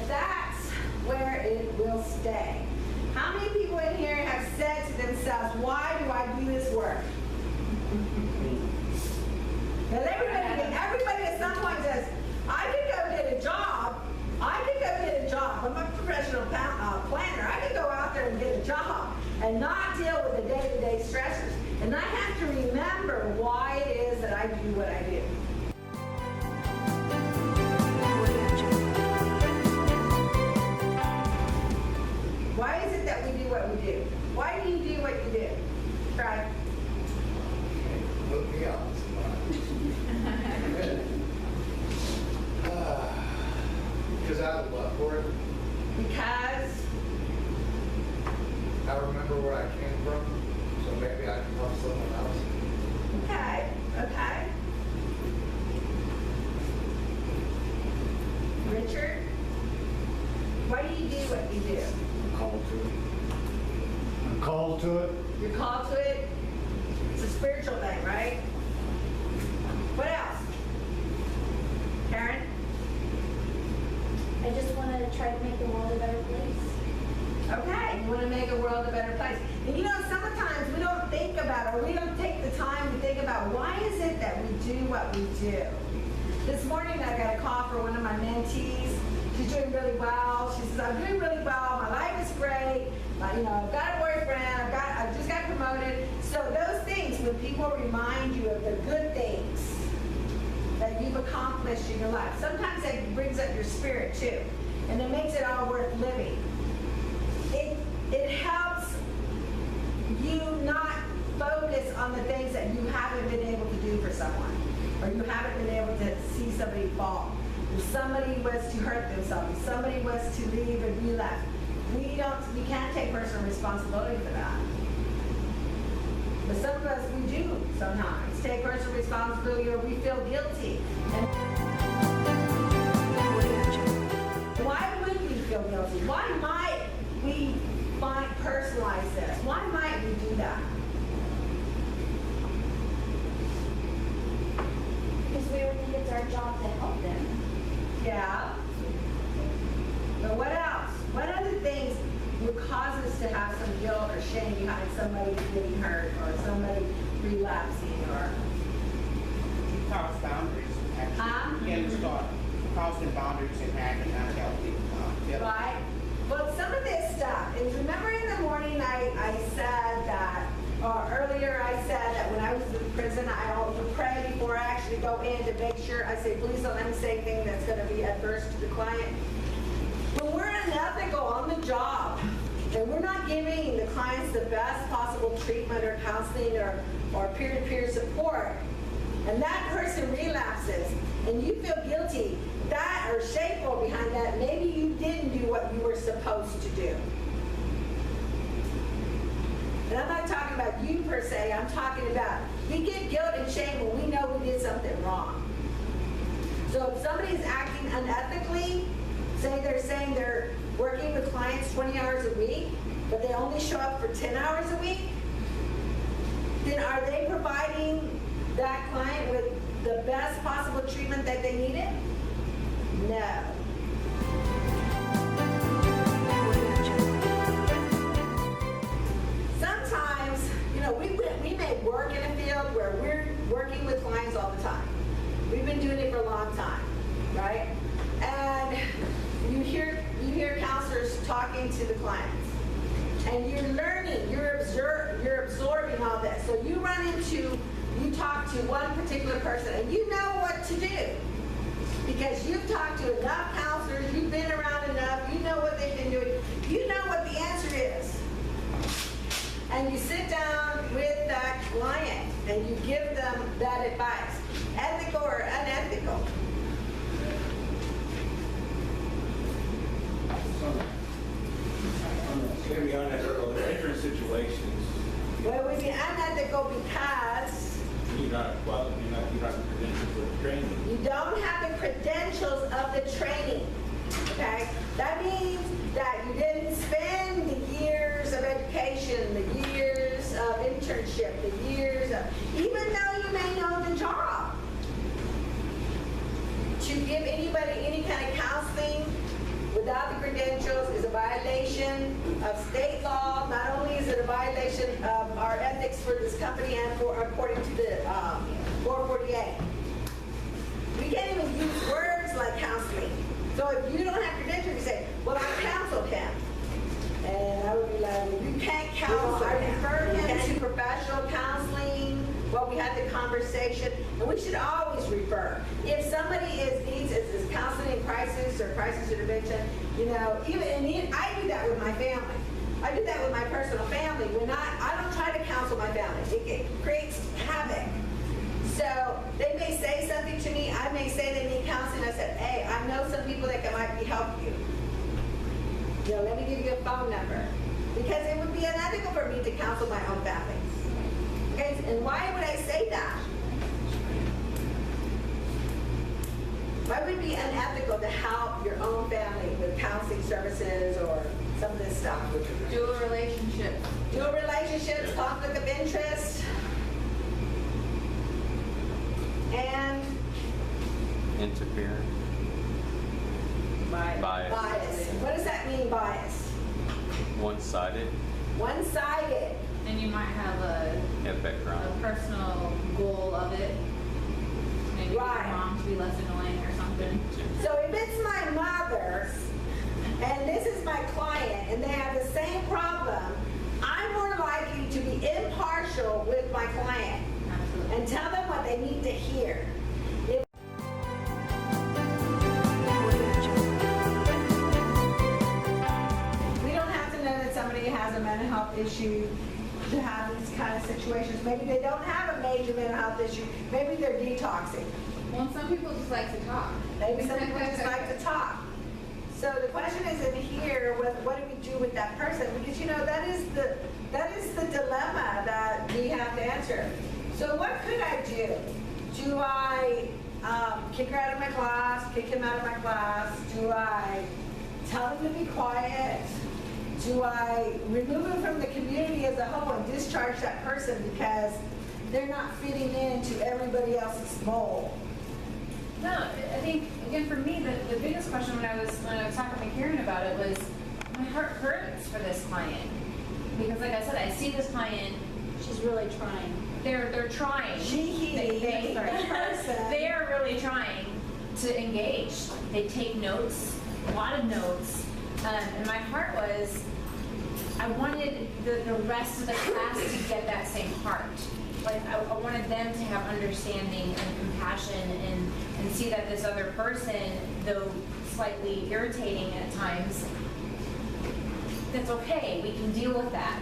That's where it will stay. How many people in here have said to themselves, why do I do this work? Because everybody at some point says, I could go get a job. I'm a professional planner. I could go out there and get a job and not deal with the day-to-day stressors. And I have to remember why it is that I do what I do. Why is it that we do what we do? Why do you do what you do? Try. Look me up. Because I would love for it. Because I remember where I came from, so maybe I can help someone else. okay. Richard, why do you do what you do? Called to it. I'm called to it. You're called to it. It's a spiritual thing, right? What else? Karen? I just want to try to make the world a better place. Okay, you want to make a world a better place. And you know, sometimes we don't think about, or we don't take the time to think about, why is it that we do what we do? This morning I got a call for one of my mentees. She's doing really well. She says, I'm doing really well. My life is great. I've got a boyfriend. I just got promoted. So those things, when people remind you of the good things that you've accomplished in your life, sometimes that brings up your spirit too. And it makes it all worth living. It helps you not focus on the things that you haven't been able to do for someone, or you haven't been able to see somebody fall. If somebody was to hurt themselves, if somebody was to leave and be left, we can't take personal responsibility for that. But some of us, we do sometimes take personal responsibility or we feel guilty. And why would we feel guilty? Why might we personalize this? Why might we do that? Because we would think it's our job to help them. Yeah. But what else? What other things would cause us to have some guilt or shame behind somebody getting hurt or somebody relapsing or? Cross boundaries, actually. In the start, crossing boundaries and acting unhealthy. Right? Well, some of this stuff is, remember in the morning I said that, or earlier I said that when I was in prison, I would pray before I actually go in to make sure, I say, please don't let me say anything that's going to be adverse to the client. When we're unethical on the job, and we're not giving the clients the best possible treatment or counseling or peer-to-peer support, and that person relapses, and you feel guilty, that or shameful behind that, maybe you didn't do what you were supposed to do. And I'm not talking about you per se, I'm talking about, we get guilt and shame when we know we did something wrong. So if somebody's acting unethically, say they're saying they're working with clients 20 hours a week, but they only show up for 10 hours a week, then are they providing that client with the best possible treatment that they needed? No. Sometimes, we may work in a field where we're working with clients all the time. We've been doing it for a long time, right? And you hear counselors talking to the clients, and you're learning, you're absorbing all this. So you talk to one particular person, and you know what to do because you've talked to enough counselors, you've been around enough, you know what they've been doing, you know what the answer is. And you sit down with that client and you give them that advice, ethical or unethical. It's gonna be unethical in different situations. Well, it would be unethical because You're not the credentials for the training. you don't have the credentials of the training, okay? That means that you didn't spend the years of education, the years of internship, the years of, even though you may know the job, to give anybody any kind of counseling without the credentials is a violation of state law. Not only is it a violation of our ethics for this company and according to the 448. We can't even use words like counseling. So if you don't have credentials, you say, well, I counseled him. And I would be like, well, you can't counsel. I referred him to professional counseling. Well, we had the conversation, and we should always refer. If somebody needs counseling crisis or crisis intervention, I do that with my family. I do that with my personal family. I don't try to counsel my family. It creates havoc. So they may say something to me. I may say they need counseling. I said, hey, I know some people that might help you. Let me give you a phone number. Because it would be unethical for me to counsel my own family. Okay, and why would I say that? Why would it be unethical to help your own family with counseling services or some of this stuff? Dual relationships. Dual relationships, conflict of interest, and Interfering. Bias. bias. What does that mean, bias? One-sided. One-sided. And you might have a background. personal goal of it. Maybe Right. get your mom to be less annoying or something. So if it's my mother, and this is my client, and they have the same problem, I'm more likely to be impartial with my client Absolutely. and tell them what they need to hear. We don't have to know that somebody has a mental health issue to have these kind of situations. Maybe they don't have a major mental health issue. Maybe they're detoxing. Well, some people just like to talk. Maybe some people just like to talk. So the question is in here, what do we do with that person? Because that is the dilemma that we have to answer. So what could I do? Do I kick her out of my class, kick him out of my class? Do I tell him to be quiet? Do I remove him from the community as a whole and discharge that person because they're not fitting into everybody else's mold? No, I think, again, for me, the biggest question when I was talking to Karen about it was, my heart hurts for this client. Because like I said, I see this client, She's really trying. they're trying. Sorry, person. They are really trying to engage. They take notes, a lot of notes. And my heart was, I wanted the rest of the class to get that same heart. Like, I wanted them to have understanding and compassion and see that this other person, though slightly irritating at times, that's okay, we can deal with that.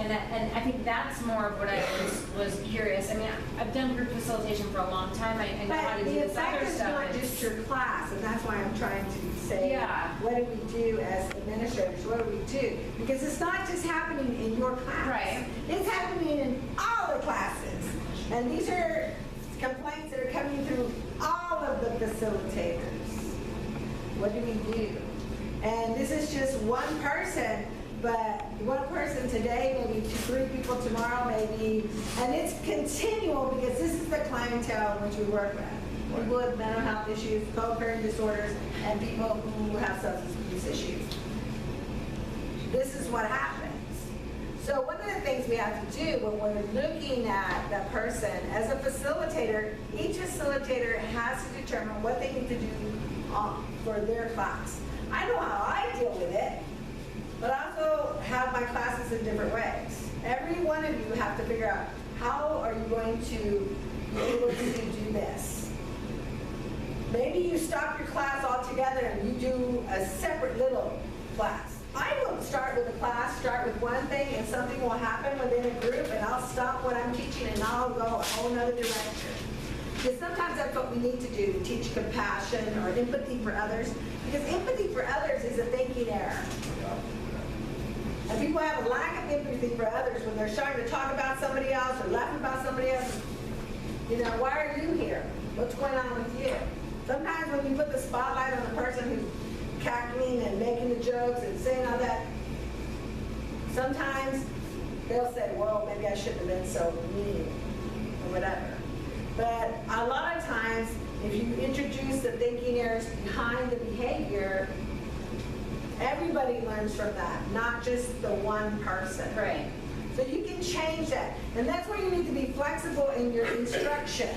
And I think that's more of what I was curious. I mean, I've done group facilitation for a long time. I know how to do this other But stuff. the effect is not just your class, and that's why I'm trying to say, Yeah. what do we do as administrators? What do we do? Because it's not just happening in your class. Right. It's happening in all the classes. And these are complaints that are coming through all of the facilitators. What do we do? And this is just one person, but one person today, maybe 2, 3 people tomorrow, maybe, and it's continual because this is the clientele in which we work with. People with mental health issues, co-occurring disorders, and people who have substance abuse issues. This is what happens. So one of the things we have to do when we're looking at that person, as a facilitator, each facilitator has to determine what they need to do for their class. I know how I deal with it, but I also have my classes in different ways. Every one of you have to figure out, how are you going to be able to do this? Maybe you stop your class altogether and you do a separate little class. I will start with a class, start with one thing, and something will happen within a group, and I'll stop what I'm teaching and I'll go a whole nother direction. Because sometimes that's what we need to do, to teach compassion or empathy for others. Because empathy for others is a thinking error. And people have a lack of empathy for others when they're starting to talk about somebody else or laughing about somebody else. Why are you here? What's going on with you? Sometimes when you put the spotlight on the person who's cackling and making the jokes and saying all that, sometimes they'll say, well, maybe I shouldn't have been so mean or whatever. But a lot of times, if you introduce the thinking errors behind the behavior, everybody learns from that, not just the one person. Right. So you can change that. And that's where you need to be flexible in your instruction.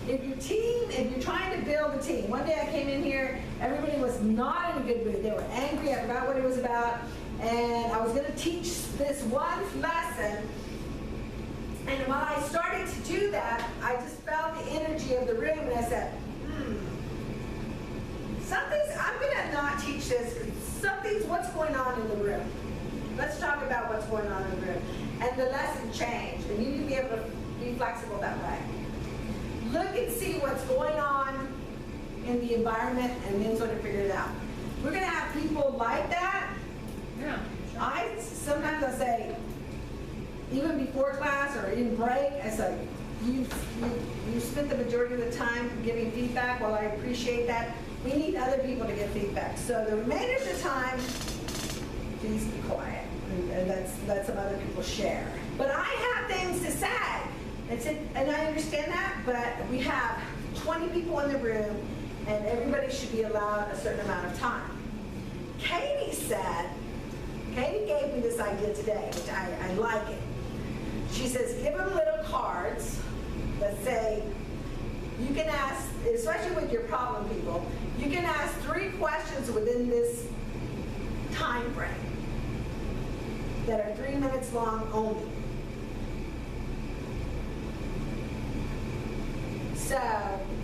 If you're trying to build a team. One day I came in here, everybody was not in a good mood. They were angry, I forgot what it was about, and I was going to teach this one lesson. And while I started to do that, I just felt the energy of the room, and I said, I'm going to not teach this, because what's going on in the room. Let's talk about what's going on in the room. And the lesson changed, and you need to be able to be flexible that way. Look and see what's going on in the environment, and then sort of figure it out. We're going to have people like that. Yeah. Sometimes I say, even before class or in break, I say, you spent the majority of the time giving feedback. Well, I appreciate that. We need other people to give feedback. So the remainder of the time, please be quiet, and let some other people share. But I have things to say, and I understand that, but we have 20 people in the room, and everybody should be allowed a certain amount of time. Katie gave me this idea today, which I like it. She says, give them little cards that say, you can ask, especially with your problem people, you can ask 3 questions within this time frame that are 3 minutes long only. So,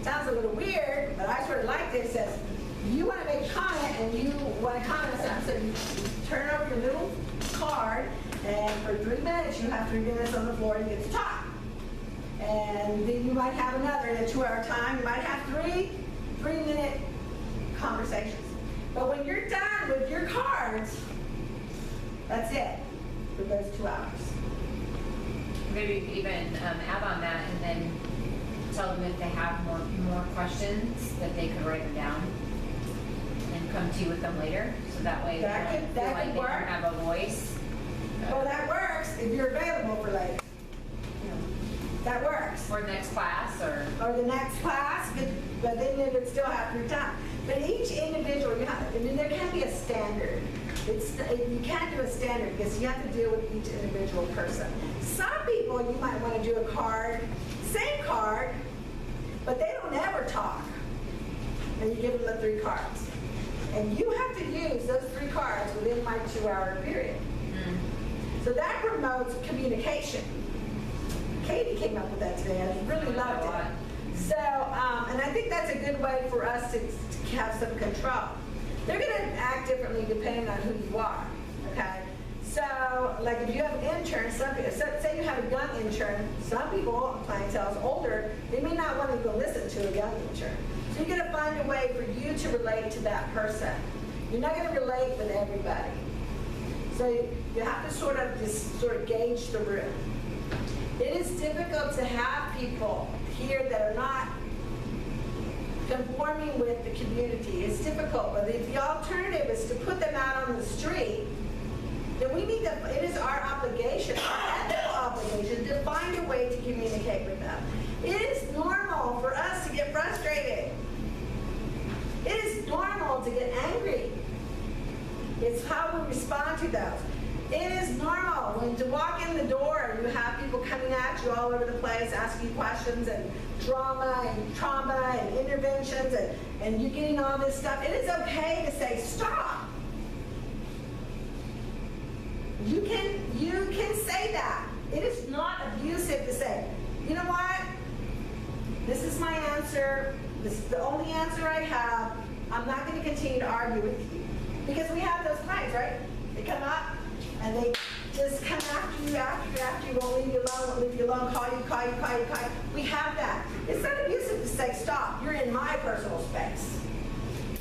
sounds a little weird, but I sort of liked it. It says, you want to make a comment and you want to comment on something, so you turn over your little card, and for 3 minutes, you have 3 minutes on the floor and you get to talk. And then you might have another in a 2-hour time. You might have 3 3-minute conversations. But when you're done with your cards, that's it for those 2 hours. Maybe even add on that and then tell them if they have more questions that they could write them down and come to you with them later. So that way That they could- don't that feel like could they work. don't have a voice. Well, that works if you're available for later. That works. Or next class or. Or the next class, but then it would still have to be done. But each individual, I mean, there can be a standard. You can't do a standard because you have to deal with each individual person. Some people, you might want to do a card, same card, but they don't ever talk. And you give them the 3 cards. And you have to use those 3 cards within my 2-hour period. So that promotes communication. Katie came up with that today. I really loved it. So, and I think that's a good way for us to have some control. They're going to act differently depending on who you are, okay? So, like if you have an intern, say you have a young intern, some people, clientele is older, they may not want to go listen to a young intern. So you're going to find a way for you to relate to that person. You're not going to relate with everybody. So you have to sort of gauge the room. It is difficult to have people here that are not conforming with the community. It's difficult, but if the alternative is to put them out on the street, then we need to, it is our obligation, our ethical obligation, to find a way to communicate with them. It is normal for us to get frustrated. It is normal to get angry. It's how we respond to those. It is normal when to walk in the door and you have people coming at you all over the place, asking you questions and trauma and interventions and you getting all this stuff. It is okay to say, stop. You can say that. It is not abusive to say, you know what? This is my answer. This is the only answer I have. I'm not going to continue to argue with you. Because we have those clients, right? They come up and they just come after you, won't leave you alone, call you. We have that. It's not abusive to say, stop, you're in my personal space.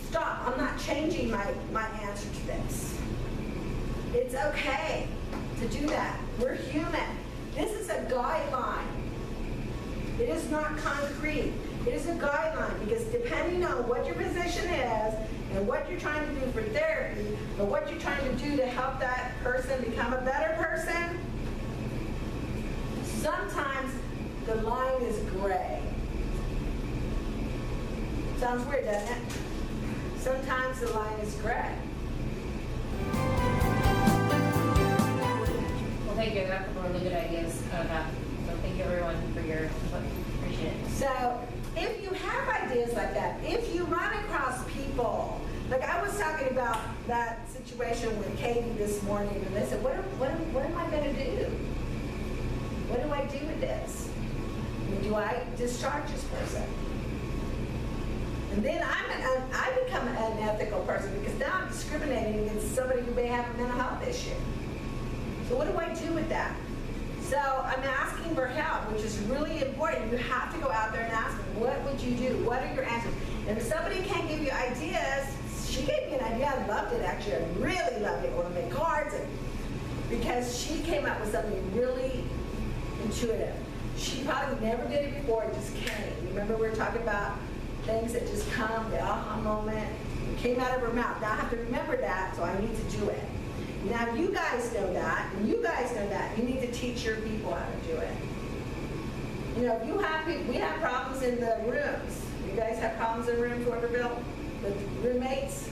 Stop, I'm not changing my answer to this. It's okay to do that. We're human. This is a guideline. It is not concrete. It is a guideline because depending on what your position is and what you're trying to do for therapy or what you're trying to do to help that person become a better person, sometimes the line is gray. Sounds weird, doesn't it? Sometimes the line is gray. Well, thank you. That's really good ideas out of that. So thank you everyone for your input. Appreciate it. So if you have ideas like that, if you run across people, like I was talking about that situation with Katie this morning, and they said, what am I going to do? What do I do with this? I mean, do I discharge this person? And then I become an unethical person because now I'm discriminating against somebody who may have a mental health issue. So what do I do with that? So I'm asking for help, which is really important. You have to go out there and ask them, what would you do? What are your answers? And if somebody can't give you ideas, she gave me an idea. I loved it, actually. I really loved it. Or to make cards. Because she came up with something really intuitive. She probably never did it before, it just came. Remember we were talking about things that just come, the aha moment, it came out of her mouth. Now I have to remember that, so I need to do it. Now you guys know that, and you guys know that. You need to teach your people how to do it. You know, if you have people, we have problems in the rooms. You guys have problems in rooms, Waterville, with roommates?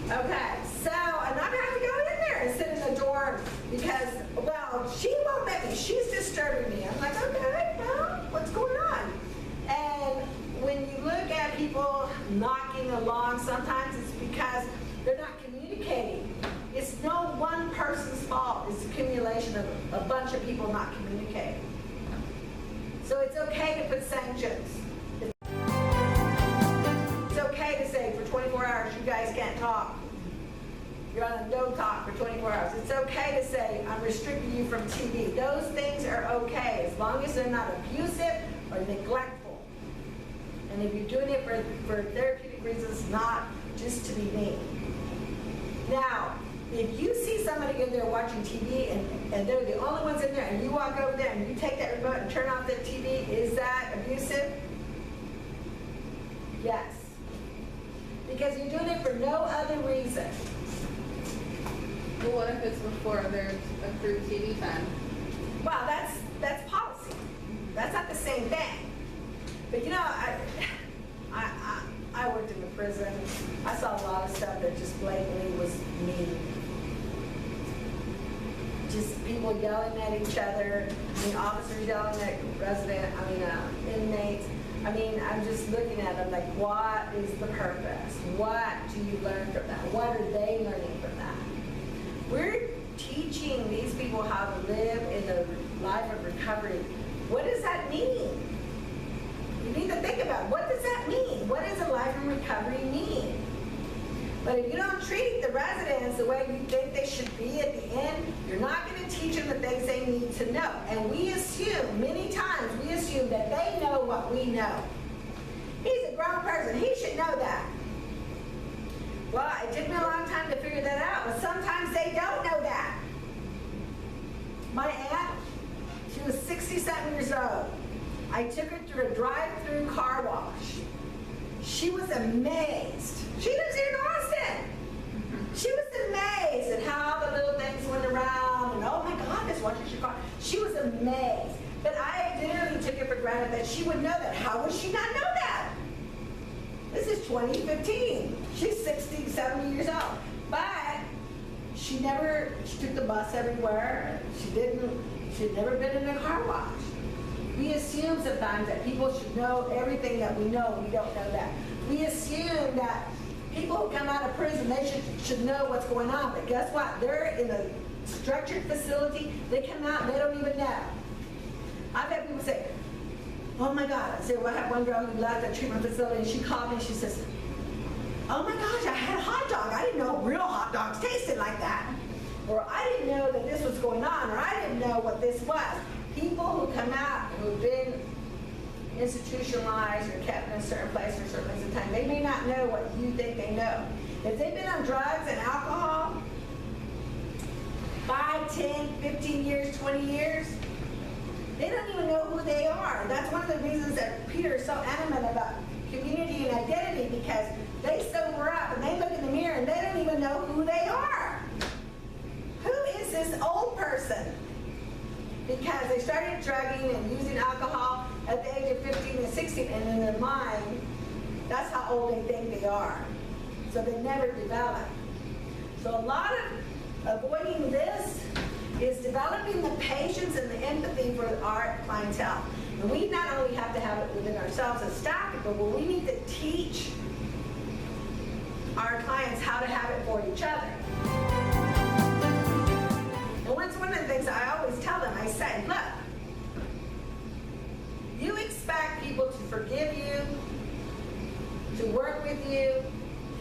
Okay, so I'm not gonna have to go in there and sit in the door because, well, she won't let me. She's disturbing me. I'm like, okay, well, what's going on? And when you look at people knocking along, sometimes it's because they're not communicating. It's no one person's fault. It's accumulation of a bunch of people not communicating. So it's okay to put sanctions. It's okay to say for 24 hours you guys can't talk. You're on a no talk for 24 hours. It's okay to say I'm restricting you from TV. Those things are okay as long as they're not abusive or neglectful. And if you're doing it for therapeutic reasons, not just to be mean. Now, if you see somebody in there watching TV and they're the only ones in there, and you walk over there and you take that remote and turn off that TV, is that abusive? Yes. Because you're doing it for no other reason. Well, what if it's before there's accrued TV time? Well, that's policy. That's not the same thing. But you know, I worked in the prison. I saw a lot of stuff that just blatantly was mean. Just people yelling at each other. I mean, officers yelling at inmates. I mean, I'm just looking at them like, what is the purpose? What do you learn from that? What are they learning from that? We're teaching these people how to live in a life of recovery. What does that mean? You need to think about, what does that mean? What does a life of recovery mean? But if you don't treat the residents the way you think they should be at the end, you're not going to teach them the things they need to know. And we assume, many times, we assume that they know what we know. He's a grown person. He should know that. Well, it took me a long time to figure that out, but sometimes they don't know that. My aunt, she was 67 years old. I took her through a drive-through car wash. She was amazed. She lives here in Austin. She was amazed at how the little things went around, and oh my God, this washes your car. She was amazed. But I literally took it for granted that she would know that. How would she not know that? This is 2015. She's 60, 70 years old. But she took the bus everywhere. She'd never been in a car wash. We assume sometimes that people should know everything that we know. We don't know that. We assume that people who come out of prison, they should know what's going on. But guess what? They're in a structured facility. They come out and they don't even know. I've had people say, oh my God. I said, well, I had one girl who left a treatment facility and she called me and she says, oh my gosh, I had a hot dog. I didn't know real hot dogs tasted like that. Or I didn't know that this was going on, or I didn't know what this was. People who come out who've been institutionalized or kept in a certain place for certain lengths of time, they may not know what you think they know. If they've been on drugs and alcohol 5, 10, 15 years, 20 years, they don't even know who they are. And that's one of the reasons that Peter is so adamant about community and identity, because they sober up and they look in the mirror and they don't even know who they are. Who is this old person? Because they started drugging and using alcohol at the age of 15 and 16, and in their mind, that's how old they think they are. So they never develop. So a lot of avoiding this is developing the patience and the empathy for our clientele. And we not only have to have it within ourselves as staff people, but we need to teach our clients how to have it for each other. And that's one of the things I always tell them. I say, look, you expect people to forgive you, to work with you,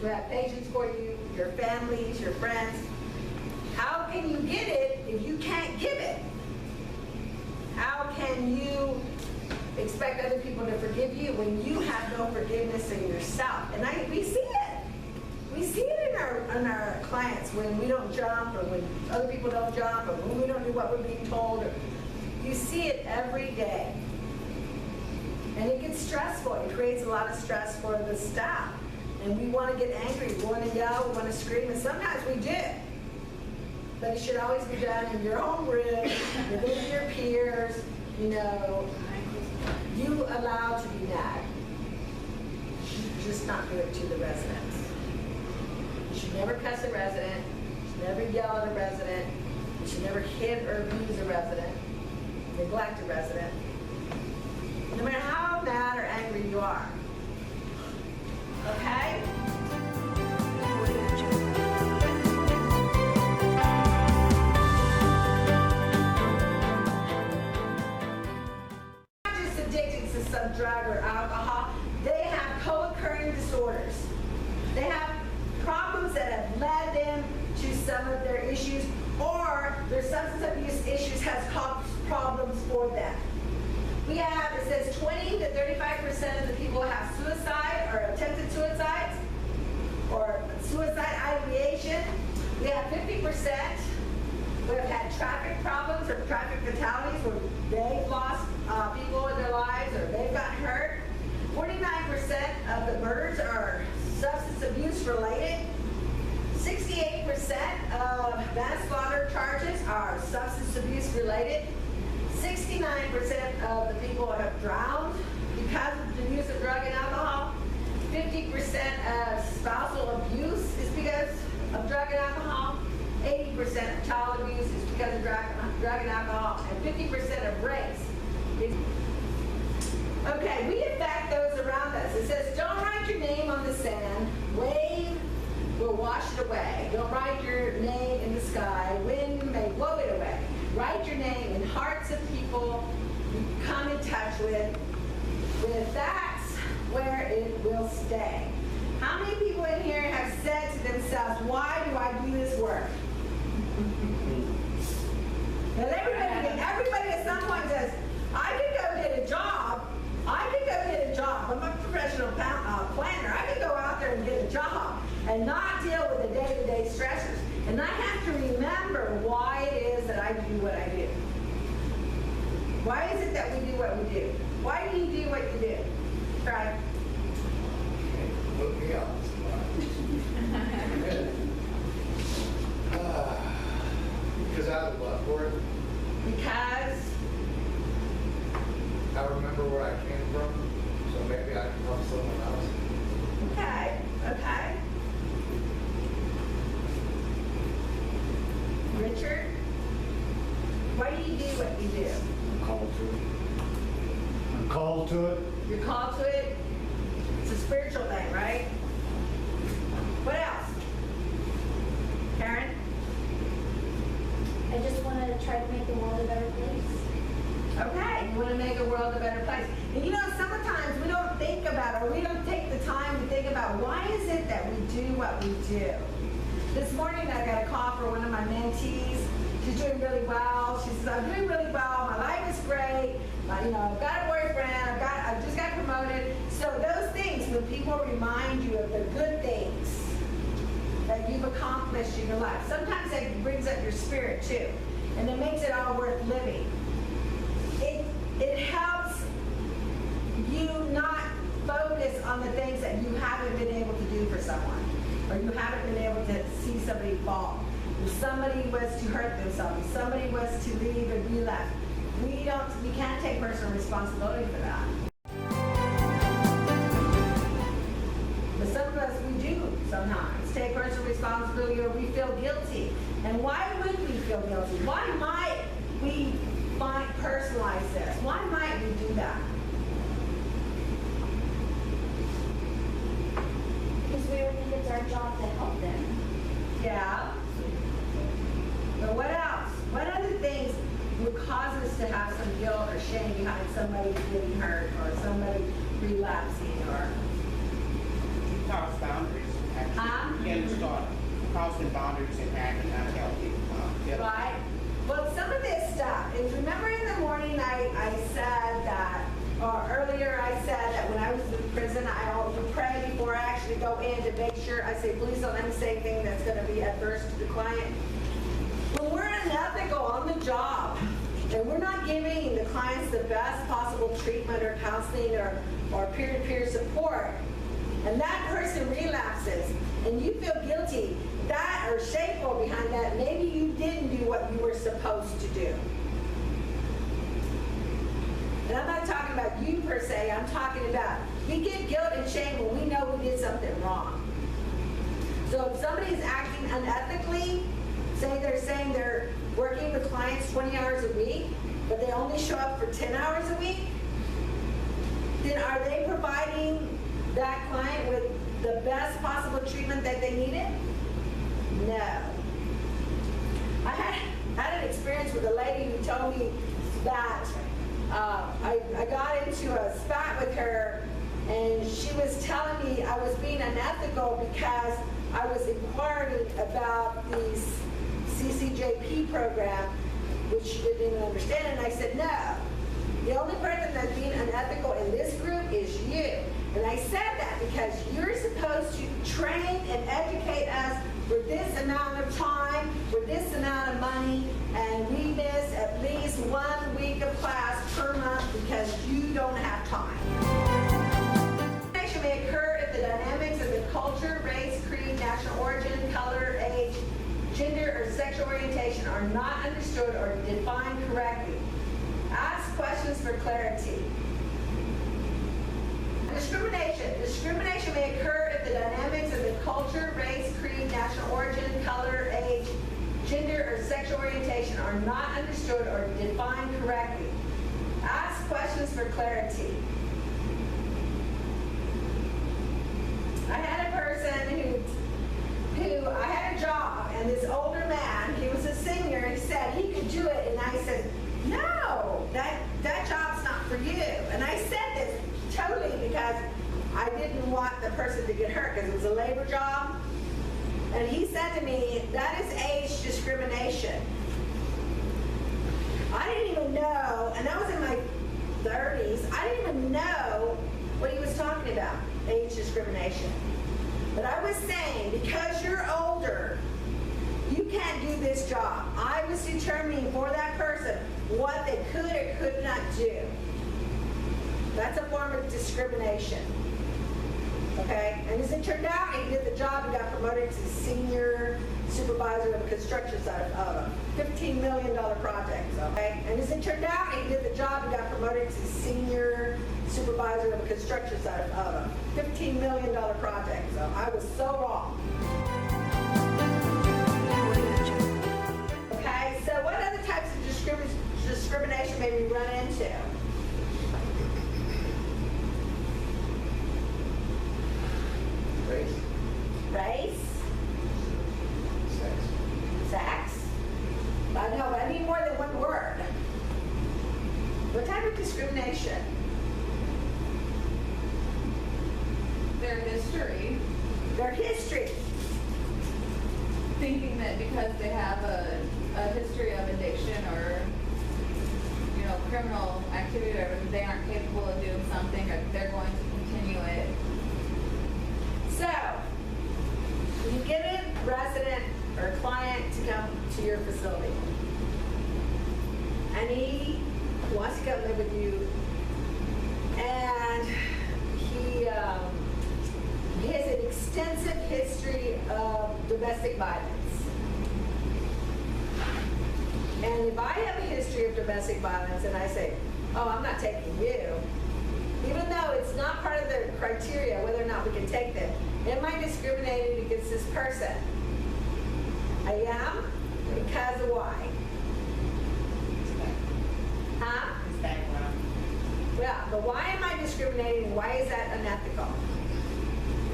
to have patience for you, your families, your friends. How can you get it if you can't give it? How can you expect other people to forgive you when you have no forgiveness in yourself? And we see it. We see it in our clients when we don't jump, or when other people don't jump, or when we don't do what we're being told. You see it every day. And it gets stressful. It creates a lot of stress for the staff. And we want to get angry. We want to yell. We want to scream. And sometimes we do. But it should always be done in your own room, within your peers. You know, you allowed to be mad. You should just not do it to the residents. You should never cuss a resident. You should never yell at a resident. You should never hit or abuse a resident, neglect a resident, no matter how mad or angry you are. Okay? Not just addicted to some drug or alcohol, they have co-occurring disorders. They have problems that have led them to some of their issues, or their substance abuse issues has caused problems for them. We have, it says 20 to 35% of the people have suicide or attempted suicides. or suicide ideation. We have 50%. We've had traffic problems or traffic fatalities where they've lost people in their lives or they've gotten hurt. 49% of the murders are substance abuse related. 68% of manslaughter charges are substance abuse related. 69% of the people have drowned because of the use of drug and alcohol. 50% of spousal abuse is because of drug and alcohol. 80% of child abuse is because of drug and alcohol. And 50% of rapes is... Okay, we affect those around us. It says, don't write your name on the sand. Wave will wash it away. Don't write your name in the sky. Wind may blow it away. Write your name in hearts of people you come in touch with. That's where it will stay. How many people in here have said to themselves, why do I do this work? Now everybody at some point says, I could go get a job. I'm a professional planner. I could go out there and get a job and not deal with the day-to-day stressors. And I have to remember why it is that I do what I do. Why is it that we do what we do? Why do you do what you do? Right? Look me up. Because I was what for it? Because I remember where I came from, so maybe I can help someone else. okay. Richard, why do you do what you do? I'm called to it. I'm called to it. You're called to it. It's a spiritual thing, right? What else? Karen? I just want to try to make the world a better place. Okay, you want to make a world a better place. And you know, sometimes we don't think about, or we don't take the time to think about, why is it that we do what we do? This morning I got a call for one of my mentees. She's doing really well. She says, I'm doing really well. My life is great. I've got a boyfriend. I just got promoted. So those things, when people remind you of the good things that you've accomplished in your life, sometimes that brings up your spirit too. And it makes it all worth living. It helps you not focus on the things that you haven't been able to do for someone, or you haven't been able to see somebody fall. If somebody was to hurt themselves, if somebody was to leave and be left, we can't take personal responsibility for that. But some of us, we do sometimes take personal responsibility, or we feel guilty. And why would we feel guilty? Why might we personalize this? Why might we do that? Because we would think it's our job to help them. Yeah. But what else? What other things would cause us to have some guilt or shame behind somebody getting hurt or somebody relapsing or... Cross boundaries, actually, in the start. Crossing boundaries and having unhealthy. Right? Well, some of this stuff is, remember in the morning I said that, or earlier I said that when I was in prison, I would pray before I actually go in to make sure, I say, please don't let me say anything that's going to be adverse to the client. When we're unethical on the job, and we're not giving the clients the best possible treatment or counseling or peer-to-peer support, and that person relapses, and you feel guilty, that or shameful behind that, maybe you didn't do what you were supposed to do. And I'm not talking about you per se, I'm talking about, we get guilt and shame when we know we did something wrong. So if somebody's acting unethically, say they're working with clients 20 hours a week, but they only show up for 10 hours a week, then are they providing that client with the best possible treatment that they needed? No. I had an experience with a lady who told me that I got into a spat with her, and she was telling me I was being unethical because I was inquiring about the CCJP program, which she didn't even understand, and I said, no. The only person that's being unethical in this group is you. And I said that because you're supposed to train and educate us for this amount of time, for this amount of money, and we miss at least 1 week of class per month because you don't have time. Discrimination may occur if the dynamics of the culture, race, creed, national origin, color, age, gender, or sexual orientation are not understood or defined correctly. Ask questions for clarity. Discrimination may occur if the dynamics of the culture, race, creed, national origin, color, age, gender, or sexual orientation are not understood or defined correctly. Ask questions for clarity. I had a person who I had a job, and this older man, he was a senior, he said he could do it, and I said, no, that job's not for you. And I said this totally because I didn't want the person to get hurt because it was a labor job. And he said to me, that is age discrimination. I didn't even know, and I was in my 30s, I didn't even know what he was talking about, age discrimination. But I was saying, because you're older, you can't do this job. I was determining for that person what they could or could not do. That's a form of discrimination. Okay? And as it turned out, he did the job and got promoted to senior supervisor of a construction site of a $15 million project. Okay? And as it turned out, he did the job and got promoted to senior supervisor of a construction site of a $15 million project. So I was so wrong. Okay, so what other types of discrimination may we run into? Race, Race, sex. sex. I know, but I need more than one word. What type of discrimination? Their history, Their history. thinking that because they have a history of addiction or, criminal activity or whatever, they aren't capable of doing something or they're going to continue it. So, you get a resident or a client to come to your facility, and he wants to come live with you, and he has an extensive history of domestic violence. And if I have a history of domestic violence and I say, oh, I'm not taking you, even though it's not part of the criteria whether or not we can take them, am I discriminating against this person? I am? Because of why? Huh? His background. Yeah, but why am I discriminating? Why is that unethical?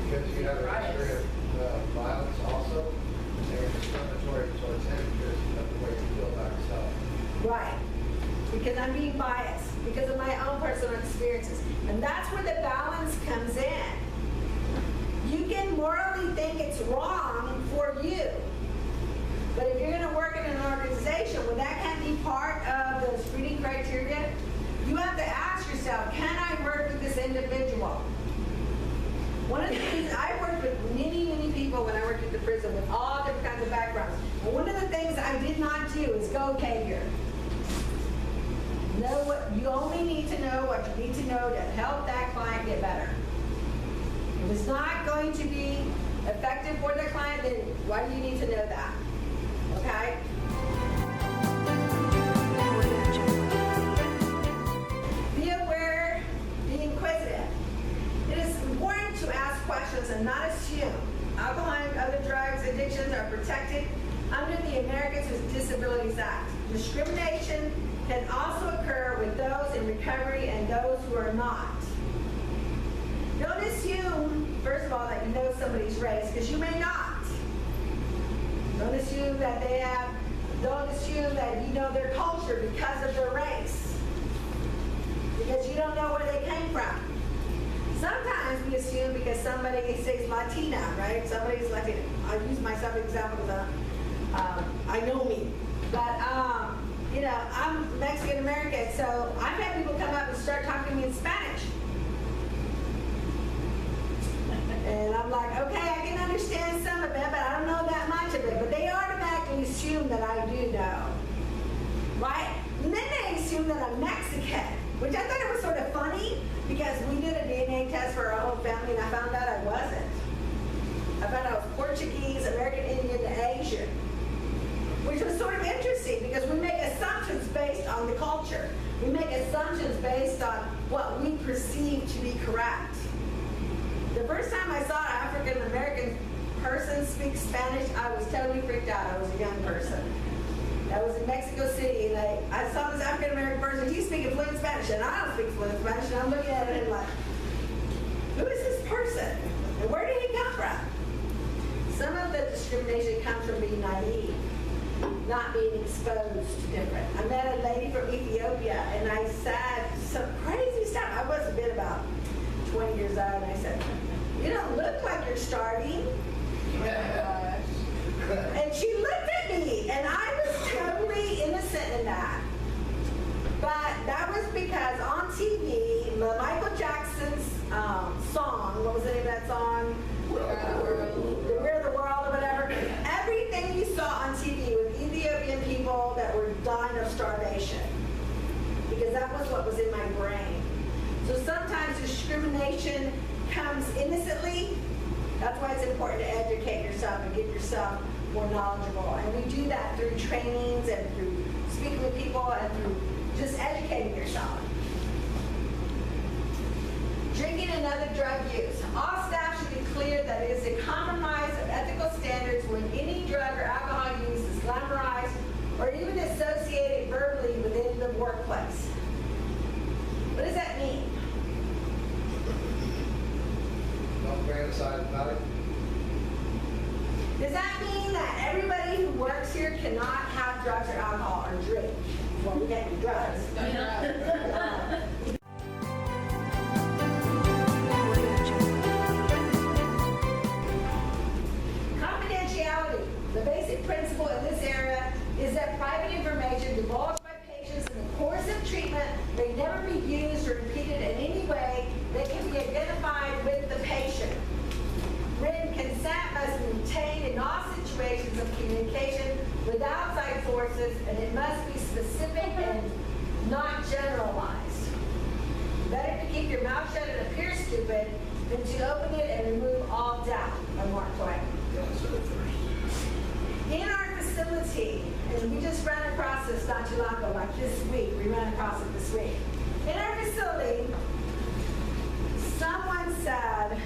Because you have a history of violence also, and you're discriminatory towards him because of the way you feel about yourself. Right. Because I'm being biased, because of my own personal experiences. And that's where the balance comes in. You can morally think it's wrong for you. But if you're going to work in an organization where that can't be part of the screening criteria, you have to ask yourself, can I work with this individual? One of the things, I worked with many, many people when I worked at the prison with all different kinds of backgrounds. And one of the things I did not do is go, okay, here. Know what you only need to know what you need to know to help that client get better. If it's not going to be effective for the client, then why do you need to know that? Okay? Be aware, be inquisitive. It is important to ask questions and not assume. Alcohol and other drugs addictions are protected under the Americans with Disabilities Act. Discrimination can also occur with those in recovery and those who are not. Don't assume, first of all, that you know somebody's race, because you may not. Don't assume that don't assume that you know their culture because of their race. Because you don't know where they came from. Sometimes we assume because somebody says Latina, right? Somebody's Latina. I'll use myself as an example because I know me. But, I'm Mexican-American, so I've had people come up and start talking to me in Spanish. And I'm like, okay, I can understand some of it, but I don't know that much of it. But they automatically assume that I do know. Right? And then they assume that I'm Mexican, which I thought it was sort of funny because we did a DNA test for our whole family and I found out I wasn't. I found out I was Portuguese, American Indian, Asian, which was sort of interesting because we make assumptions based on the culture. We make assumptions based on what we perceive to be correct. The first time I saw an African American person speak Spanish, I was totally freaked out. I was a young person. I was in Mexico City, and I saw this African American person. He's speaking fluent Spanish, and I don't speak fluent Spanish. And I'm looking at it and like, who is this person? And where did he come from? Some of the discrimination comes from being naive, not being exposed to different. I met a lady from Ethiopia, and I said some crazy stuff. I must have been about 20 years old, and I said, "You don't look like you're starving." And she looked at me, and I was totally innocent in that. But that was because on TV, Michael Jackson's song, what was the name of that song? We're the World or whatever. Everything you saw on TV with Ethiopian people that were dying of starvation. Because that was what was in my brain. So sometimes discrimination comes innocently. That's why it's important to educate yourself and get yourself more knowledgeable. And we do that through trainings and through speaking with people and through just educating yourself. Drinking and other drug use. All staff should be clear that it is a compromise of ethical standards when any drug or alcohol use is glamorized or even associated verbally within the workplace. What does that mean? Don't fantasize about it. Does that mean that everybody who works here cannot have drugs or alcohol or drink? Well, we can't do drugs. Confidentiality. The basic principle in this area is that private information divulged by patients in the course of treatment may never be used or repeated in any way that can be identified with the patient. Written consent must be obtained in all situations of communication with outside sources, and it must be specific and not generalized. Better to keep your mouth shut and appear stupid than to open it and remove all doubt. By Mark Twain. In our facility, and we just ran across this not too long ago, like this week, we ran across it this week. In our facility, someone said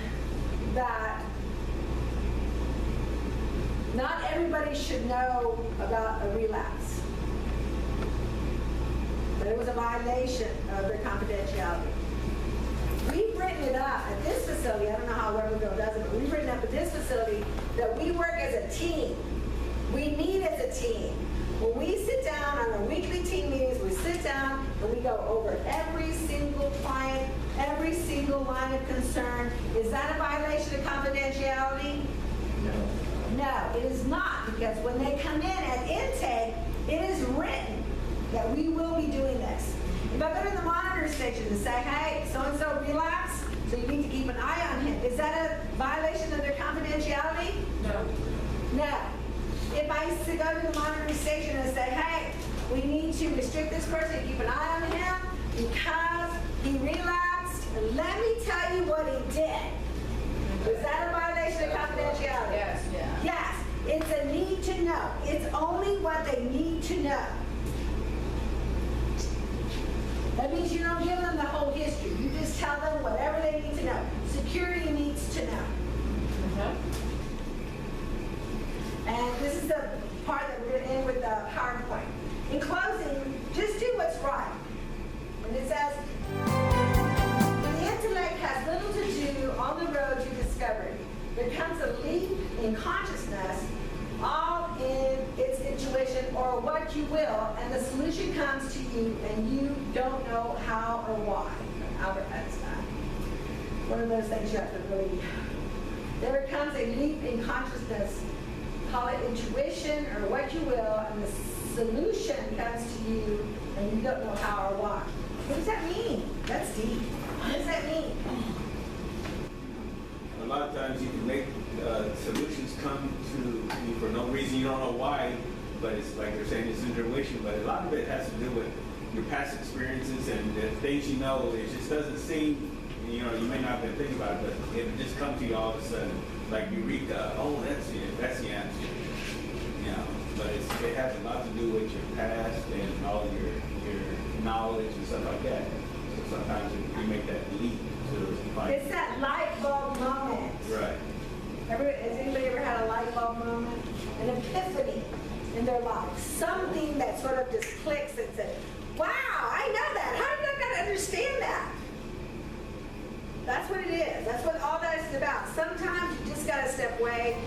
that not everybody should know about a relapse. But it was a violation of their confidentiality. We've written it up at this facility, I don't know how Weberville does it, but we've written up at this facility that we work as a team. We meet as a team. When we sit down on our weekly team meetings, we sit down and we go over every single client, every single line of concern. Is that a violation of confidentiality? No, it is not, because when they come in at intake, it is written that we will be doing this. If I go to the monitor station and say, hey, so-and-so relapsed, so you need to keep an eye on him, is that a violation of their confidentiality? No. No. If I go to the monitoring station and say, hey, we need to restrict this person, keep an eye on him because he relapsed, let me tell you what he did. Is that a violation of confidentiality? Yes. Yeah. Yes. It's a need to know. It's only what they need to know. That means you don't give them the whole history. You just tell them whatever they need to know. Security needs to know. And this is the part that we're going to end with the PowerPoint. In closing, just do what's right. And it says, the intellect has little to do on the road to discovery. There comes a leap in consciousness, all in its intuition, or what you will, and the solution comes to you, and you don't know how or why. Albert Einstein. One of those things you have to really. There comes a leap in consciousness, call it intuition or what you will, and the solution comes to you, and you don't know how or why. What does that mean? That's deep. What does that mean? A lot of times sometimes you can make solutions come to you for no reason, you don't know why, but it's like they're saying it's intuition, but a lot of it has to do with your past experiences and the things you know. It just doesn't seem, you know, you may not have been thinking about it, but it just comes to you all of a sudden, like Eureka, oh, that's the answer. You know, but it has a lot to do with your past and all your knowledge and stuff like that. So sometimes you make that leap to find. It's that light bulb moment. Right. Has anybody ever had a light bulb moment? An epiphany in their life. Something that sort of just clicks and says, wow, I know that. How did I not understand that? That's what it is. That's what all that is about. Sometimes you just got to step away